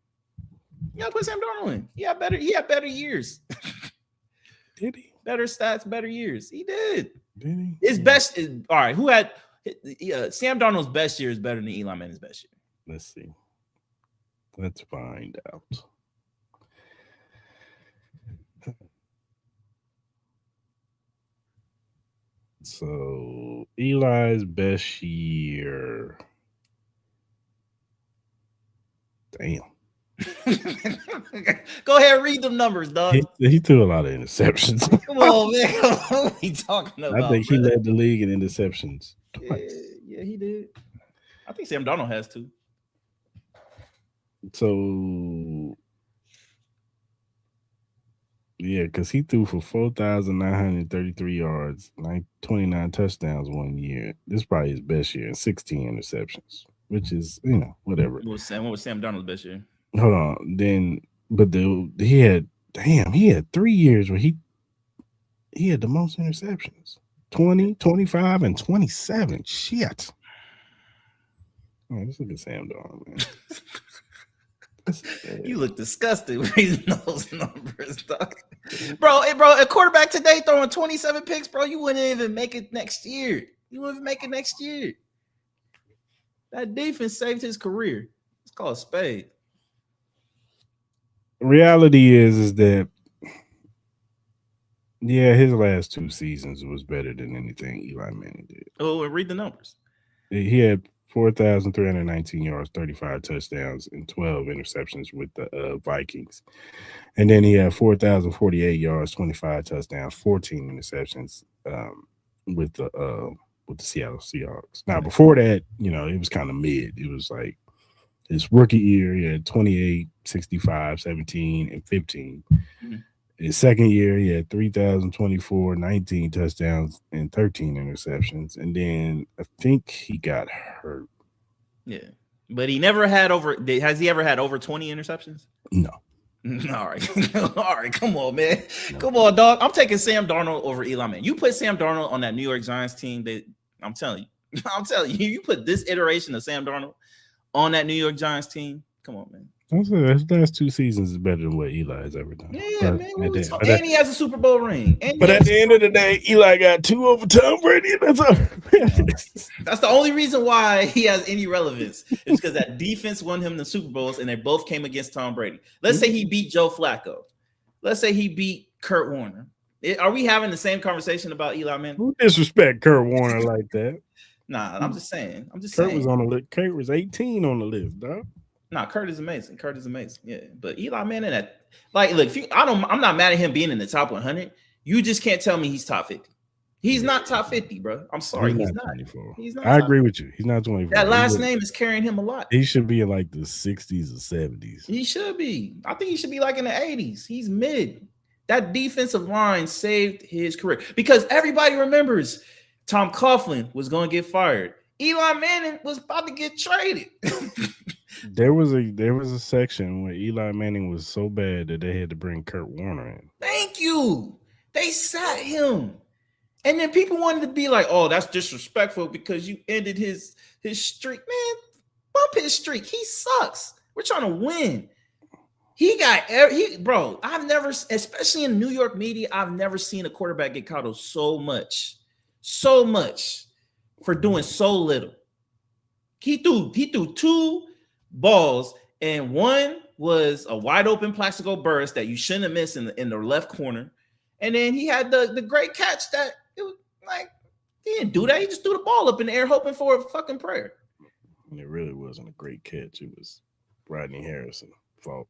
You gotta put Sam Darnold in. He had better years. Did he? Better stats, better years. He did. Did he? His best is all right. Who had Sam Darnold's best year is better than Eli Manning's best year? Let's see. Let's find out. So Eli's best year. Damn. Go ahead, read them numbers, dog. He threw a lot of interceptions. Come on, man. What are we talking about? I think he led the league in interceptions twice. Yeah, he did. I think Sam Darnold has too. So yeah, because he threw for 4,933 yards, 29 touchdowns 1 year. This is probably his best year, and 16 interceptions, which is, whatever. What was Sam Darnold's best year? Hold on. Then, but he had 3 years where he had the most interceptions. 20, 25, and 27. Shit. Oh, let's look at Sam Darnold, man. You look disgusted reading those numbers, dog. Bro, a quarterback today throwing 27 picks, bro, you wouldn't even make it next year. That defense saved his career. It's called a spade. Reality is that his last 2 seasons was better than anything Eli Manning did. Oh, and read the numbers. He had 4,319 yards, 35 touchdowns, and 12 interceptions with the Vikings. And then he had 4,048 yards, 25 touchdowns, 14 interceptions with the Seattle Seahawks. Now, before that, it was kind of mid. It was like his rookie year, he had 28, 65, 17, and 15. Mm-hmm. His second year, he had 3,024, 19 touchdowns, and 13 interceptions. And then I think he got hurt. Yeah. But he never had has he ever had over 20 interceptions? No. All right. All right. Come on, man. No. Come on, dog. I'm taking Sam Darnold over Eli Manning. You put Sam Darnold on that New York Giants team, I'm telling you, you put this iteration of Sam Darnold on that New York Giants team. Come on, man. His last 2 seasons is better than what Eli has ever done. Yeah, man. And he has a Super Bowl ring. But at the end of the day, Eli got 2 over Tom Brady. That's the only reason why he has any relevance is because that defense won him the Super Bowls, and they both came against Tom Brady. Let's say he beat Joe Flacco. Let's say he beat Kurt Warner. Are we having the same conversation about Eli Manning? Who disrespect Kurt Warner like that? Nah, I'm just saying. Kurt was on the list. Kurt was 18 on the list, dog. Nah, Kurt is amazing. Yeah, but Eli Manning, look, I'm not mad at him being in the top 100. You just can't tell me he's top 50. He's not top 50, bro. I'm sorry, he's not. 24. He's not. I agree with you. He's not 24. That last name is carrying him a lot. He should be in like the 60s or 70s. He should be. I think he should be like in the 80s. He's mid. That defensive line saved his career because everybody remembers Tom Coughlin was going to get fired. Eli Manning was about to get traded. There was a section where Eli Manning was so bad that they had to bring Kurt Warner in. Thank you. They sat him. And then people wanted to be like, oh, that's disrespectful because you ended his streak. Man, bump his streak. He sucks. We're trying to win. I've never, especially in New York media, I've never seen a quarterback get coddled so much for doing so little. He threw 2 balls, and one was a wide open Plaxico burst that you shouldn't have missed in the left corner. And then he had the great catch that it was like, he didn't do that. He just threw the ball up in the air hoping for a fucking prayer. And it really wasn't a great catch. It was Rodney Harrison fault.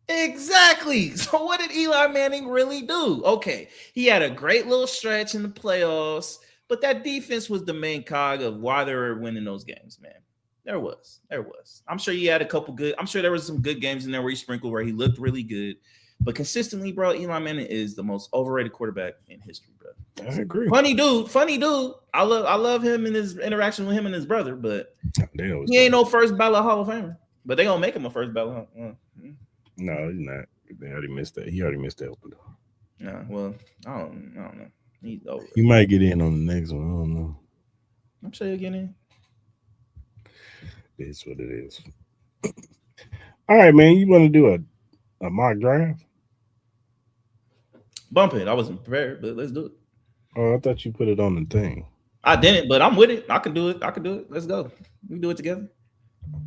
Exactly. So what did Eli Manning really do? Okay, he had a great little stretch in the playoffs, but that defense was the main cog of why they were winning those games, man. There was. I'm sure he had a couple good. I'm sure there was some good games in there where he sprinkled where he looked really good. But consistently, bro, Eli Manning is the most overrated quarterback in history, bro. I agree. Funny dude. I love him and his interaction with him and his brother, but he ain't no first ballot Hall of Famer. But they gonna make him a first ballot. No, he's not. They already missed that. He already missed that one. Nah, well, I don't know. He's over. He might get in on the next one. I don't know. I'm sure he'll get in. It's what it is. All right, man. You want to do a mock draft? Bump it. I wasn't prepared, but let's do it. Oh, I thought you put it on the thing. I didn't, but I'm with it. I can do it. Let's go. We can do it together.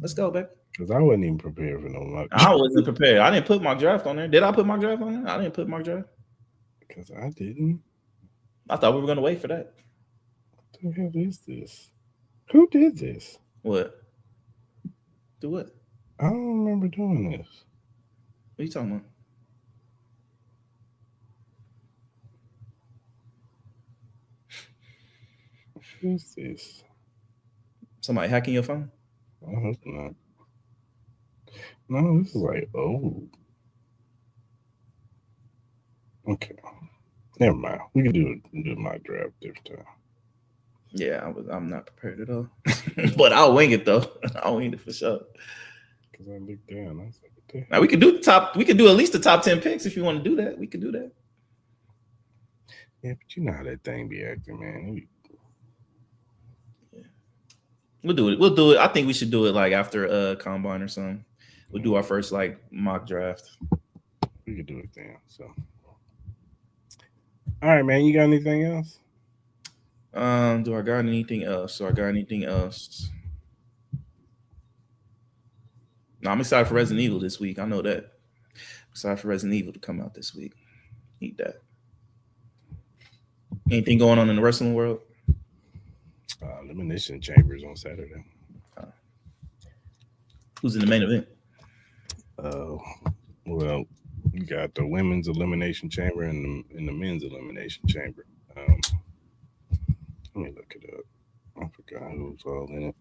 Let's go, baby. Because I wasn't even prepared for no mock. I wasn't prepared. I didn't put my draft on there. Did I put my draft on there? I didn't put my draft. Because I didn't. I thought we were gonna wait for that. What the hell is this? Who did this? What? Do what? I don't remember doing this. What are you talking about? Who's this? Somebody hacking your phone? I hope not. No, this is like old. Okay. Never mind. We can do my draft different time. Yeah, I'm not prepared at all. But I'll wing it though. I'll wing it for sure. Because I looked down. I was like, what the hell? Now we could do the top. We could do at least the top 10 picks if you want to do that. We could do that. Yeah, but you know how that thing be acting, man. We'll do it. We'll do it. I think we should do it like after combine or something. We'll do our first like mock draft. We could do it then. So, all right, man. You got anything else? Do I got anything else? No, I'm excited for Resident Evil this week. I know that. I'm excited for Resident Evil to come out this week. Need that. Anything going on in the wrestling world? Elimination Chambers on Saturday. Who's in the main event? Well, you got the women's elimination chamber and the men's elimination chamber. Let me look it up. I forgot who's all in it.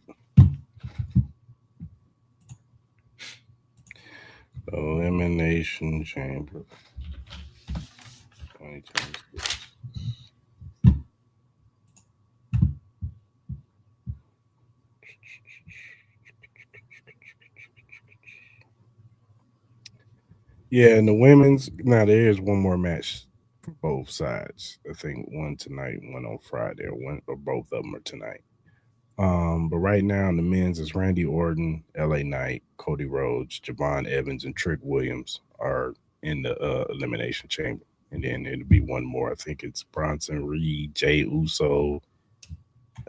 Elimination chamber. 2026. Yeah, and the women's, now there is one more match for both sides. I think one tonight, one on Friday, or both of them are tonight. But right now in the men's is Randy Orton, LA Knight, Cody Rhodes, Javon Evans, and Trick Williams are in the elimination chamber. And then it'll be one more. I think it's Bronson Reed, Jay Uso.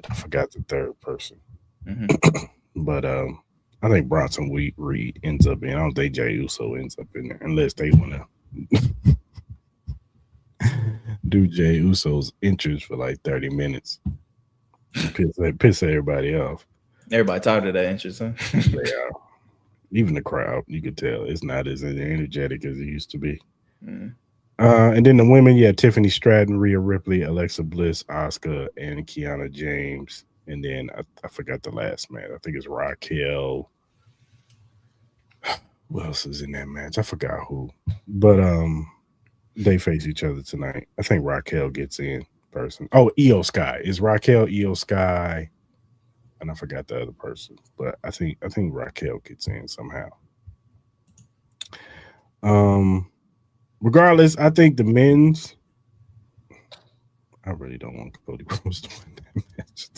I forgot the third person. Mm-hmm. But I think Bronson Reed ends up in. I don't think Jay Uso ends up in there unless they want to do Jay Uso's entrance for like 30 minutes. Piss everybody off. Everybody tired of that entrance, huh? They are. Even the crowd, you could tell it's not as energetic as it used to be. Mm. And then the women, yeah, Tiffany Stratton, Rhea Ripley, Alexa Bliss, Asuka, and Kiana James. And then I forgot the last man. I think it's Raquel. Who else is in that match? I forgot who. But they face each other tonight. I think Raquel gets in person. Oh, Io Sky. Is Raquel Io Sky? And I forgot the other person. But I think Raquel gets in somehow. Regardless, I think the men's. I really don't want Cody Rhodes to win that match.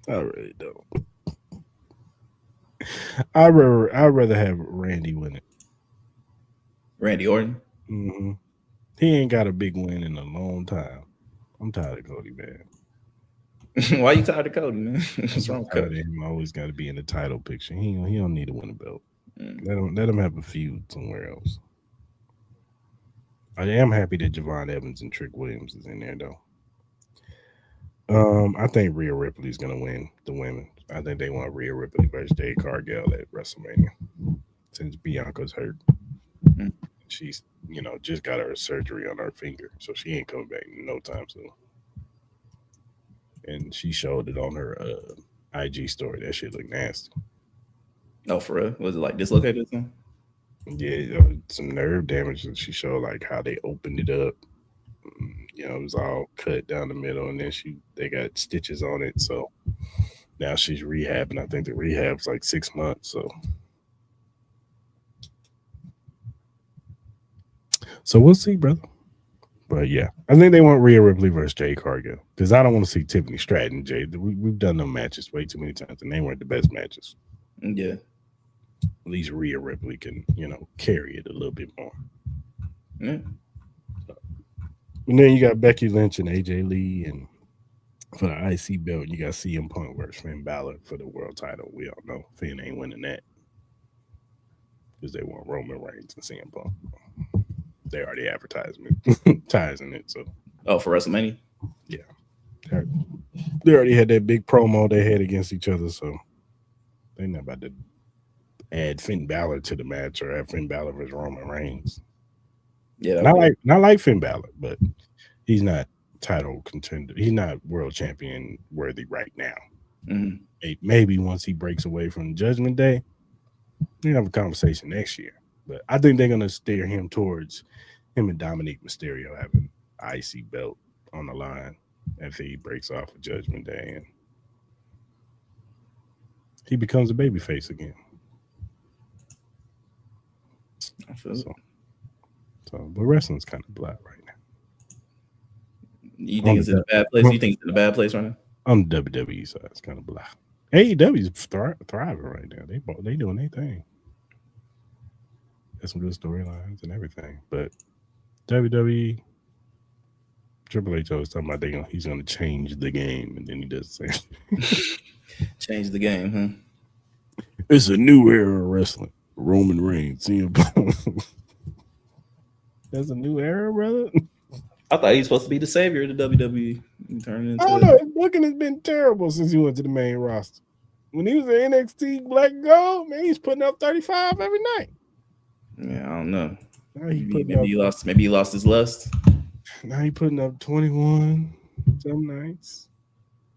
I really don't. I'd rather have Randy win it. Randy Orton? Mm-hmm. He ain't got a big win in a long time. I'm tired of Cody, man. Why you tired of Cody, man? What's wrong with Cody? Him always got to be in the title picture. He don't need to win a belt. Let him have a feud somewhere else. I am happy that Javon Evans and Trick Williams is in there though. I think Rhea Ripley's gonna win the women's. I think they want Rhea Ripley versus Jade Cargill at WrestleMania since Bianca's hurt. Mm. She's just got her surgery on her finger, so she ain't coming back no time soon. And she showed it on her IG story. That shit look nasty. Oh, for real? Was it like dislocated or something? Yeah, some nerve damage. And she showed like how they opened it up. It was all cut down the middle, and then they got stitches on it. So now she's rehabbing. I think the rehab's like 6 months. So we'll see, brother. But yeah, I think they want Rhea Ripley versus Jade Cargill because I don't want to see Tiffany Stratton. Jade, we've done them matches way too many times, and they weren't the best matches. Yeah. At least Rhea Ripley can carry it a little bit more. Yeah. And then you got Becky Lynch and AJ Lee, and for the IC belt, you got CM Punk versus Finn Balor for the world title. We all know Finn ain't winning that because they want Roman Reigns and CM Punk. They already advertising it, so. Oh, for WrestleMania? Yeah. They already had that big promo they had against each other, so they're not about to add Finn Balor to the match or have Finn Balor versus Roman Reigns. Yeah. Not like Finn Balor, but he's not title contender. He's not world champion worthy right now. Mm-hmm. Maybe once he breaks away from Judgment Day, we have a conversation next year. But I think they're gonna steer him towards him and Dominic Mysterio having IC belt on the line after he breaks off of Judgment Day and he becomes a babyface again. I feel so. But wrestling's kind of black right now. You think it's in a bad place? You think it's in a bad place right now? On the WWE side, it's kind of black. AEW's thriving right now. They doing their thing. Got some good storylines and everything. But WWE, Triple H always talking about he's going to change the game, and then he does the same. Change the game, huh? It's a new era of wrestling. Roman Reigns, CM Punk. That's a new era, brother. I thought he was supposed to be the savior of the WWE. I don't know. His booking has been terrible since he went to the main roster. When he was at NXT Black Gold, man, he's putting up 35 every night. Yeah, I don't know. Maybe he lost his lust. Now he putting up 21 some nights,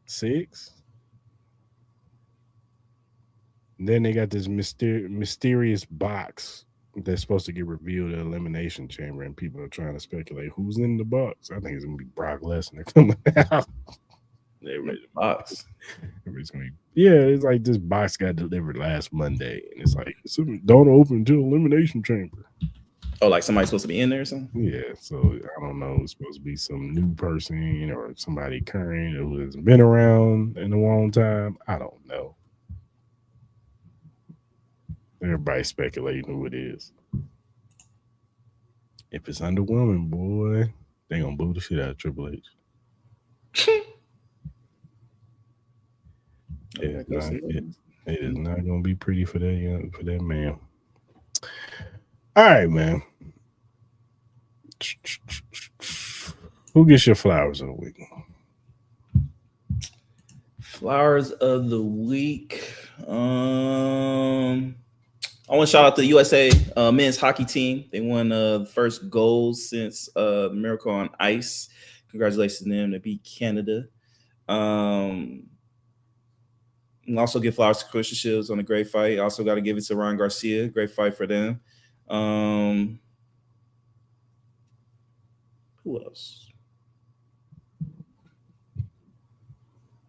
6. And then they got this mysterious box that's supposed to get revealed at Elimination Chamber, and people are trying to speculate who's in the box. I think it's gonna be Brock Lesnar coming out. They ready the box. It's gonna be, it's like this box got delivered last Monday, and it's like don't open until Elimination Chamber. Oh, like somebody's supposed to be in there or something? Yeah, so I don't know. It's supposed to be some new person or somebody current who has been around in a long time. I don't know. Everybody's speculating who it is. If it's underwhelming, boy, they gonna boo the shit out of Triple H. It is not gonna be pretty for that man. All right, man. Who gets your flowers of the week? Flowers of the week. I want to shout out to the USA men's hockey team. They won the first goals since Miracle on Ice. Congratulations to them. They beat Canada. And also give flowers to Claressa Shields on a great fight. Also got to give it to Ryan Garcia. Great fight for them. Who else?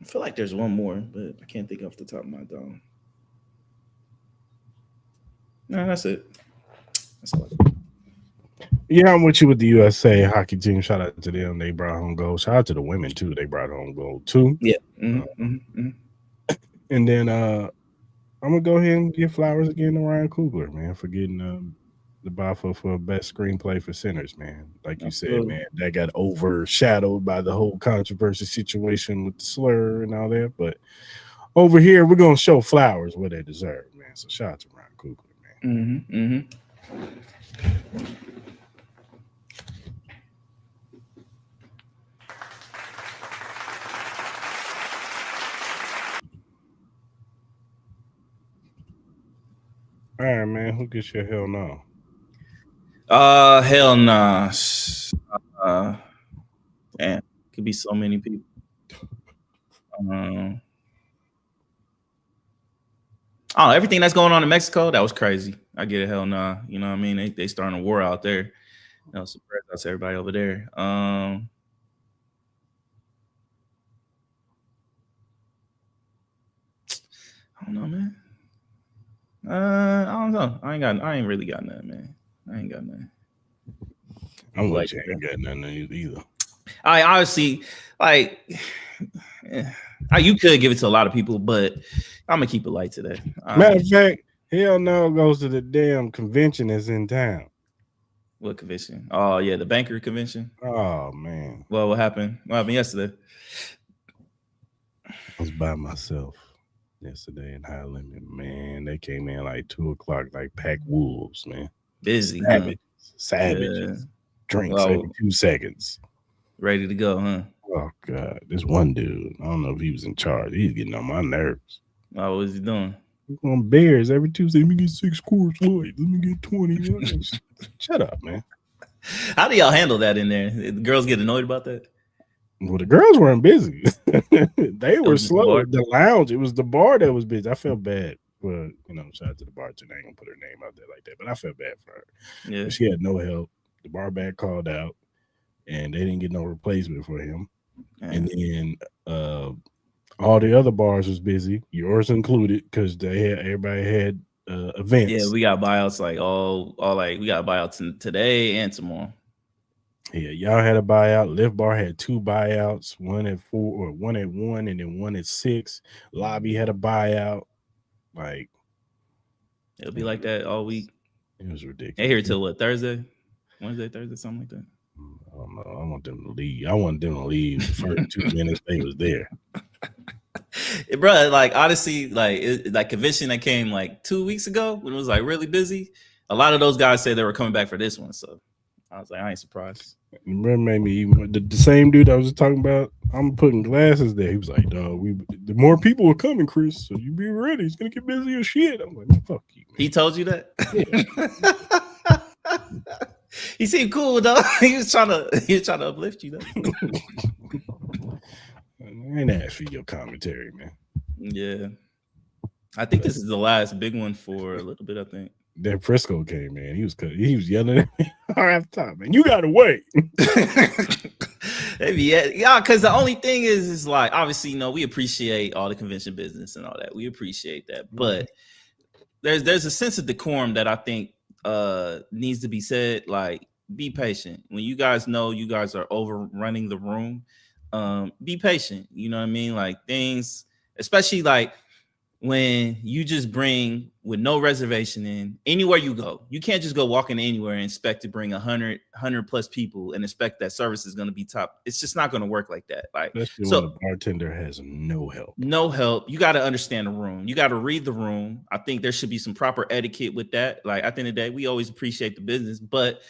I feel like there's one more, but I can't think off the top of my dome. No, that's it. That's all I got. Yeah, I'm with you with the USA hockey team. Shout out to them. They brought home gold. Shout out to the women, too. They brought home gold, too. Yeah. Mm-hmm. And then I'm going to go ahead and give flowers again to Ryan Coogler, man, for getting the BAFTA for best screenplay for Sinners, man. Like you said, man, that got overshadowed by the whole controversy situation with the slur and all that. But over here, we're going to show flowers where they deserve, man. So shout out to Ryan Coogler, man. Mm-hmm. time, man. Who gets your hell no? Hell nah. Uh, Damn, could be so many people. Um, Oh, everything that's going on in Mexico, that was crazy. I get it, hell nah. You know what I mean? They starting a war out there. Surprise out to everybody over there. I don't know, man. I don't know. I ain't really got nothing, man. I ain't got nothing. I'm with you. I ain't got nothing either. I honestly like. You could give it to a lot of people, but I'm gonna keep it light today. Matter of fact, hell no goes to the damn convention that's in town. What convention? Oh yeah, the banker convention. Oh man. Well, what happened? What happened yesterday? I was by myself yesterday in High Limit. Man, they came in like 2:00, like packed wolves, man. Busy, savages. Drinks every 2 seconds. Ready to go, huh? Oh God, this one dude. I don't know if he was in charge. He's getting on my nerves. What was he doing? He's on beers every Tuesday. Let me get 6 quarts, Lloyd. Let me get 20. Shut up, man. How do y'all handle that in there? The girls get annoyed about that? Well, the girls weren't busy. They were slow. The lounge, it was the bar that was busy. I felt bad. Well, shout out to the bartender. I ain't gonna put her name out there like that, but I felt bad for her. Yeah, she had no help. The bar back called out, and they didn't get no replacement for him. And then all the other bars was busy, yours included, because everybody had events. Yeah, we got buyouts we got buyouts today and tomorrow. Yeah, y'all had a buyout. Lift Bar had 2 buyouts, one at 4 or one at 1, and then one at 6. Lobby had a buyout. Like it'll be like that all week. It was ridiculous. They here till what, Thursday, Wednesday, Thursday, something like that. I don't know. I want them to leave. I want them to leave the first 2 minutes they was there. Bro, like honestly, like convention that came like 2 weeks ago when it was like really busy. A lot of those guys said they were coming back for this one, so I was like, I ain't surprised. Remember, the same dude I was talking about. I'm putting glasses there. He was like, "No, the more people are coming, Chris. So you be ready. It's gonna get busy as shit." I'm like, "Fuck you." Man. He told you that? Yeah. He seemed cool though. He was trying to uplift you though. I ain't asked for your commentary, man. Yeah, I think this is the last big one for a little bit. I think. That Frisco came, man. He was yelling at me half time, man. You gotta wait. Maybe yeah. Because the only thing is like obviously, we appreciate all the convention business and all that. We appreciate that, but there's a sense of decorum that I think needs to be said. Like, be patient when you guys know you guys are overrunning the room. Be patient. You know what I mean? Like things, especially like. When you just bring with no reservation in anywhere you go, you can't just go walking anywhere and expect to bring 100 plus people and expect that service is going to be top. It's just not going to work like that. Like, so the bartender has no help. You got to understand the room. You got to read the room. I think there should be some proper etiquette with that. Like at the end of the day, we always appreciate the business, but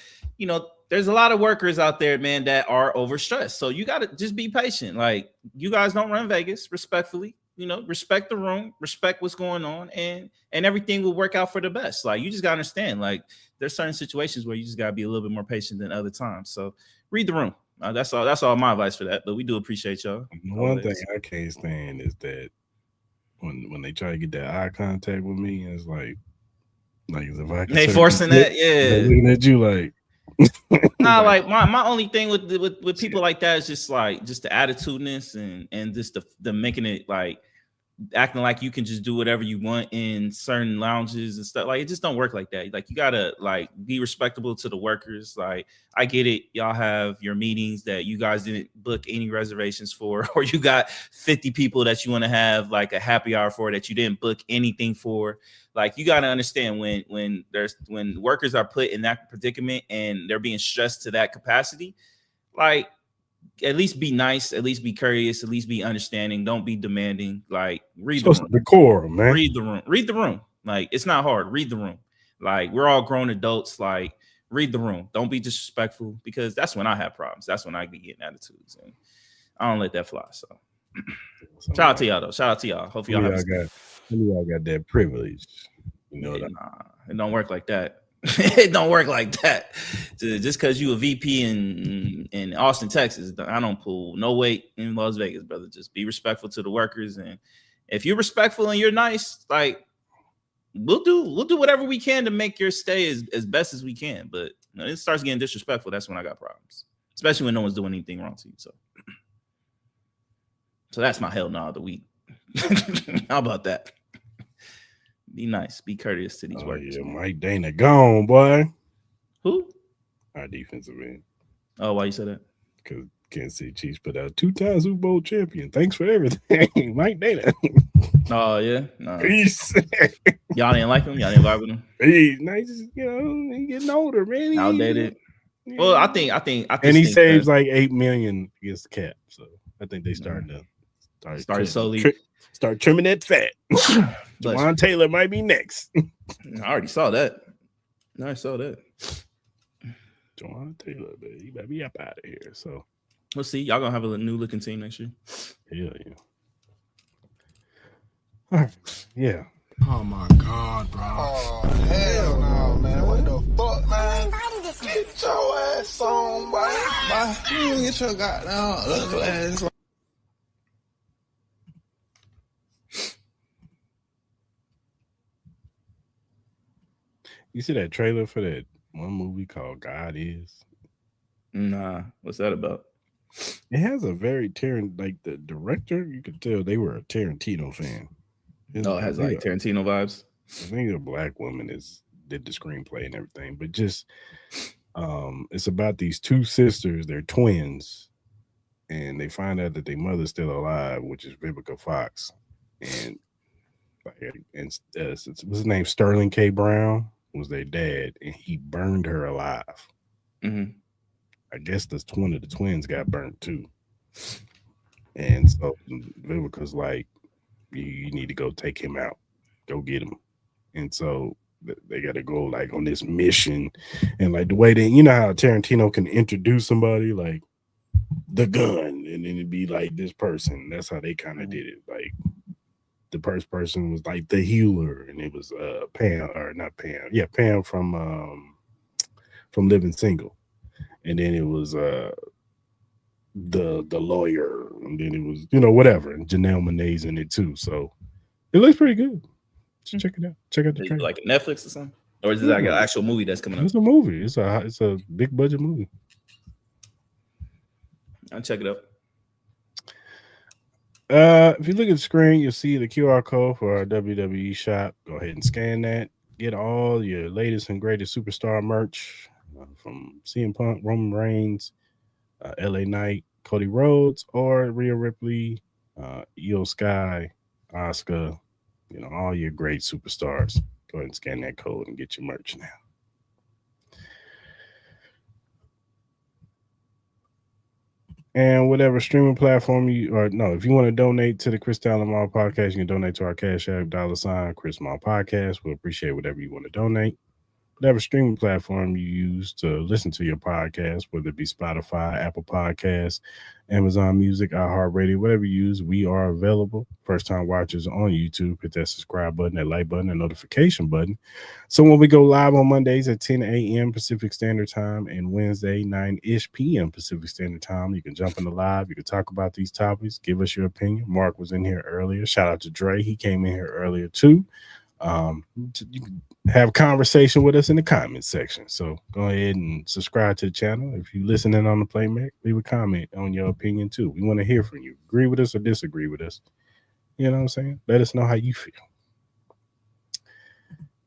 there's a lot of workers out there, man, that are overstressed. So you got to just be patient. Like you guys don't run Vegas, respectfully. Respect the room, respect what's going on, and everything will work out for the best. Like you just gotta understand, like there's certain situations where you just gotta be a little bit more patient than other times. So read the room. That's all my advice for that. But we do appreciate y'all. One thing I can't stand is that when they try to get that eye contact with me, and it's like if I can they forcing that, yeah, looking at you like. Nah, like my only thing with people like that is just the attitudiness and just the making it like acting like you can just do whatever you want in certain lounges and stuff. Like it just don't work like that. Like you gotta like be respectable to the workers. Like I get it, y'all have your meetings that you guys didn't book any reservations for, or you got 50 people that you want to have like a happy hour for that you didn't book anything for. Like you gotta understand when workers are put in that predicament and they're being stressed to that capacity, like at least be nice, at least be courteous, at least be understanding. Don't be demanding. Like read the room. Decorum, man. Read the room. Like it's not hard. Read the room. Like we're all grown adults. Like read the room. Don't be disrespectful, because that's when I have problems. That's when I be getting attitudes, and I don't let that fly. So shout out to y'all though. Shout out to y'all. Hopefully y'all y'all got that privilege. You know that. Nah, it don't work like that. It don't work like that. Just because you a VP in Austin, Texas, I don't pull no weight in Las Vegas, brother. Just be respectful to the workers, and if you're respectful and you're nice, like we'll do whatever we can to make your stay as best as we can. But when it starts getting disrespectful, that's when I got problems, especially when no one's doing anything wrong to you. So that's my hell no of the week. How about that? Be nice, be courteous to these workers. Yeah, Mike Dana gone, boy. Who? Our defensive end. Oh, why you said that? Because Kansas City Chiefs put out 2-time Super Bowl champion. Thanks for everything, Mike Dana. Oh yeah, no. Peace. Y'all didn't like him. Y'all didn't vibe with him. He's nice, he getting older, man. Outdated. Yeah. Well, I think. And he saves like $8 million against the cap, so I think they starting to start slowly start trimming that fat. Javontae Taylor might be next. I already saw that. Javontae Taylor, man, he better be up out of here. So we'll see. Y'all gonna have a new looking team next year. Hell yeah. All right. Yeah. Oh my God, bro. Oh hell no, man. What the fuck, man? Get your ass on, boy. You get your goddamn ugly ass. You see that trailer for that one movie called God Is? Nah, what's that about? It has a very like the director, you could tell they were a Tarantino fan. It has like Tarantino vibes. I think a black woman did the screenplay and everything, but just it's about these two sisters, they're twins, and they find out that their mother's still alive, which is Vivica Fox, and what's his name, Sterling K. Brown was their dad, and he burned her alive. Mm-hmm. I guess one of the twins got burnt too, and so Vivica's like, you need to go take him out, go get him. And so they got to go like on this mission, and like the way that, you know how Tarantino can introduce somebody like the gun, and then it'd be like this person. That's how they kind of did it. Like the first person was like the healer, and it was Pam, or not Pam, yeah, Pam from Living Single, and then it was the lawyer, and then it was, whatever, and Janelle Monáe's in it too. So it looks pretty good. Just check it out. Check out the trailer. Like Netflix or something, or is it like an actual movie that's coming up? It's a movie. It's a big budget movie. I'll check it out. If you look at the screen, you'll see the QR code for our WWE shop. Go ahead and scan that. Get all your latest and greatest superstar merch from CM Punk, Roman Reigns, LA Knight, Cody Rhodes, or Rhea Ripley, Io Sky, Asuka, all your great superstars. Go ahead and scan that code and get your merch now. And whatever streaming platform if you want to donate to the Cris Lamar podcast, you can donate to our Cash App, $ Cris Lamar podcast. We'll appreciate whatever you want to donate. Whatever streaming platform you use to listen to your podcast, whether it be Spotify, Apple Podcasts, Amazon Music, iHeartRadio, whatever you use, we are available. First time watchers on YouTube, hit that subscribe button, that like button, that notification button. So when we go live on Mondays at 10 a.m. Pacific Standard Time and Wednesday 9-ish p.m. Pacific Standard Time, you can jump in the live. You can talk about these topics, give us your opinion. Mark was in here earlier. Shout out to Dre. He came in here earlier too. You can have a conversation with us in the comment section. So go ahead and subscribe to the channel. If you're listening on the playback, leave a comment on your opinion too. We want to hear from you. Agree with us or disagree with us. You know what I'm saying? Let us know how you feel.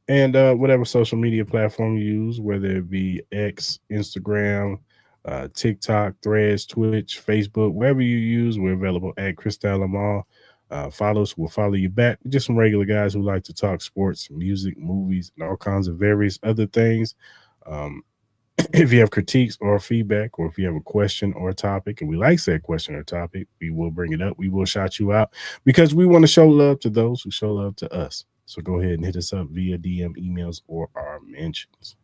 And whatever social media platform you use, whether it be X, Instagram, TikTok, Threads, Twitch, Facebook, wherever you use, we're available at Cris Lamar. Follow us, we'll follow you back. We're just some regular guys who like to talk sports, music, movies, and all kinds of various other things. If you have critiques or feedback, or if you have a question or a topic, and we like said question or topic, we will bring it up. We will shout you out because we want to show love to those who show love to us. So go ahead and hit us up via DM, emails, or our mentions.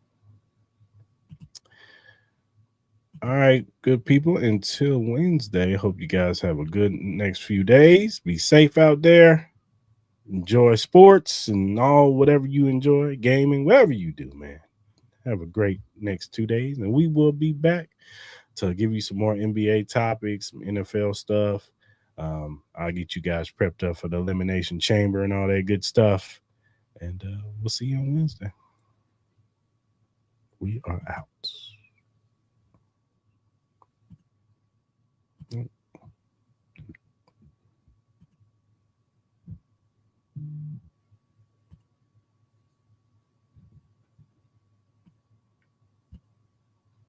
All right, good people. Until Wednesday, hope you guys have a good next few days. Be safe out there. enjoy sports and all whatever you enjoy, gaming, whatever you do, man. Have a great next 2 days, and we will be back to give you some more NBA topics, some NFL stuff. I'll get you guys prepped up for the Elimination Chamber and all that good stuff. And we'll see you on Wednesday. We are out.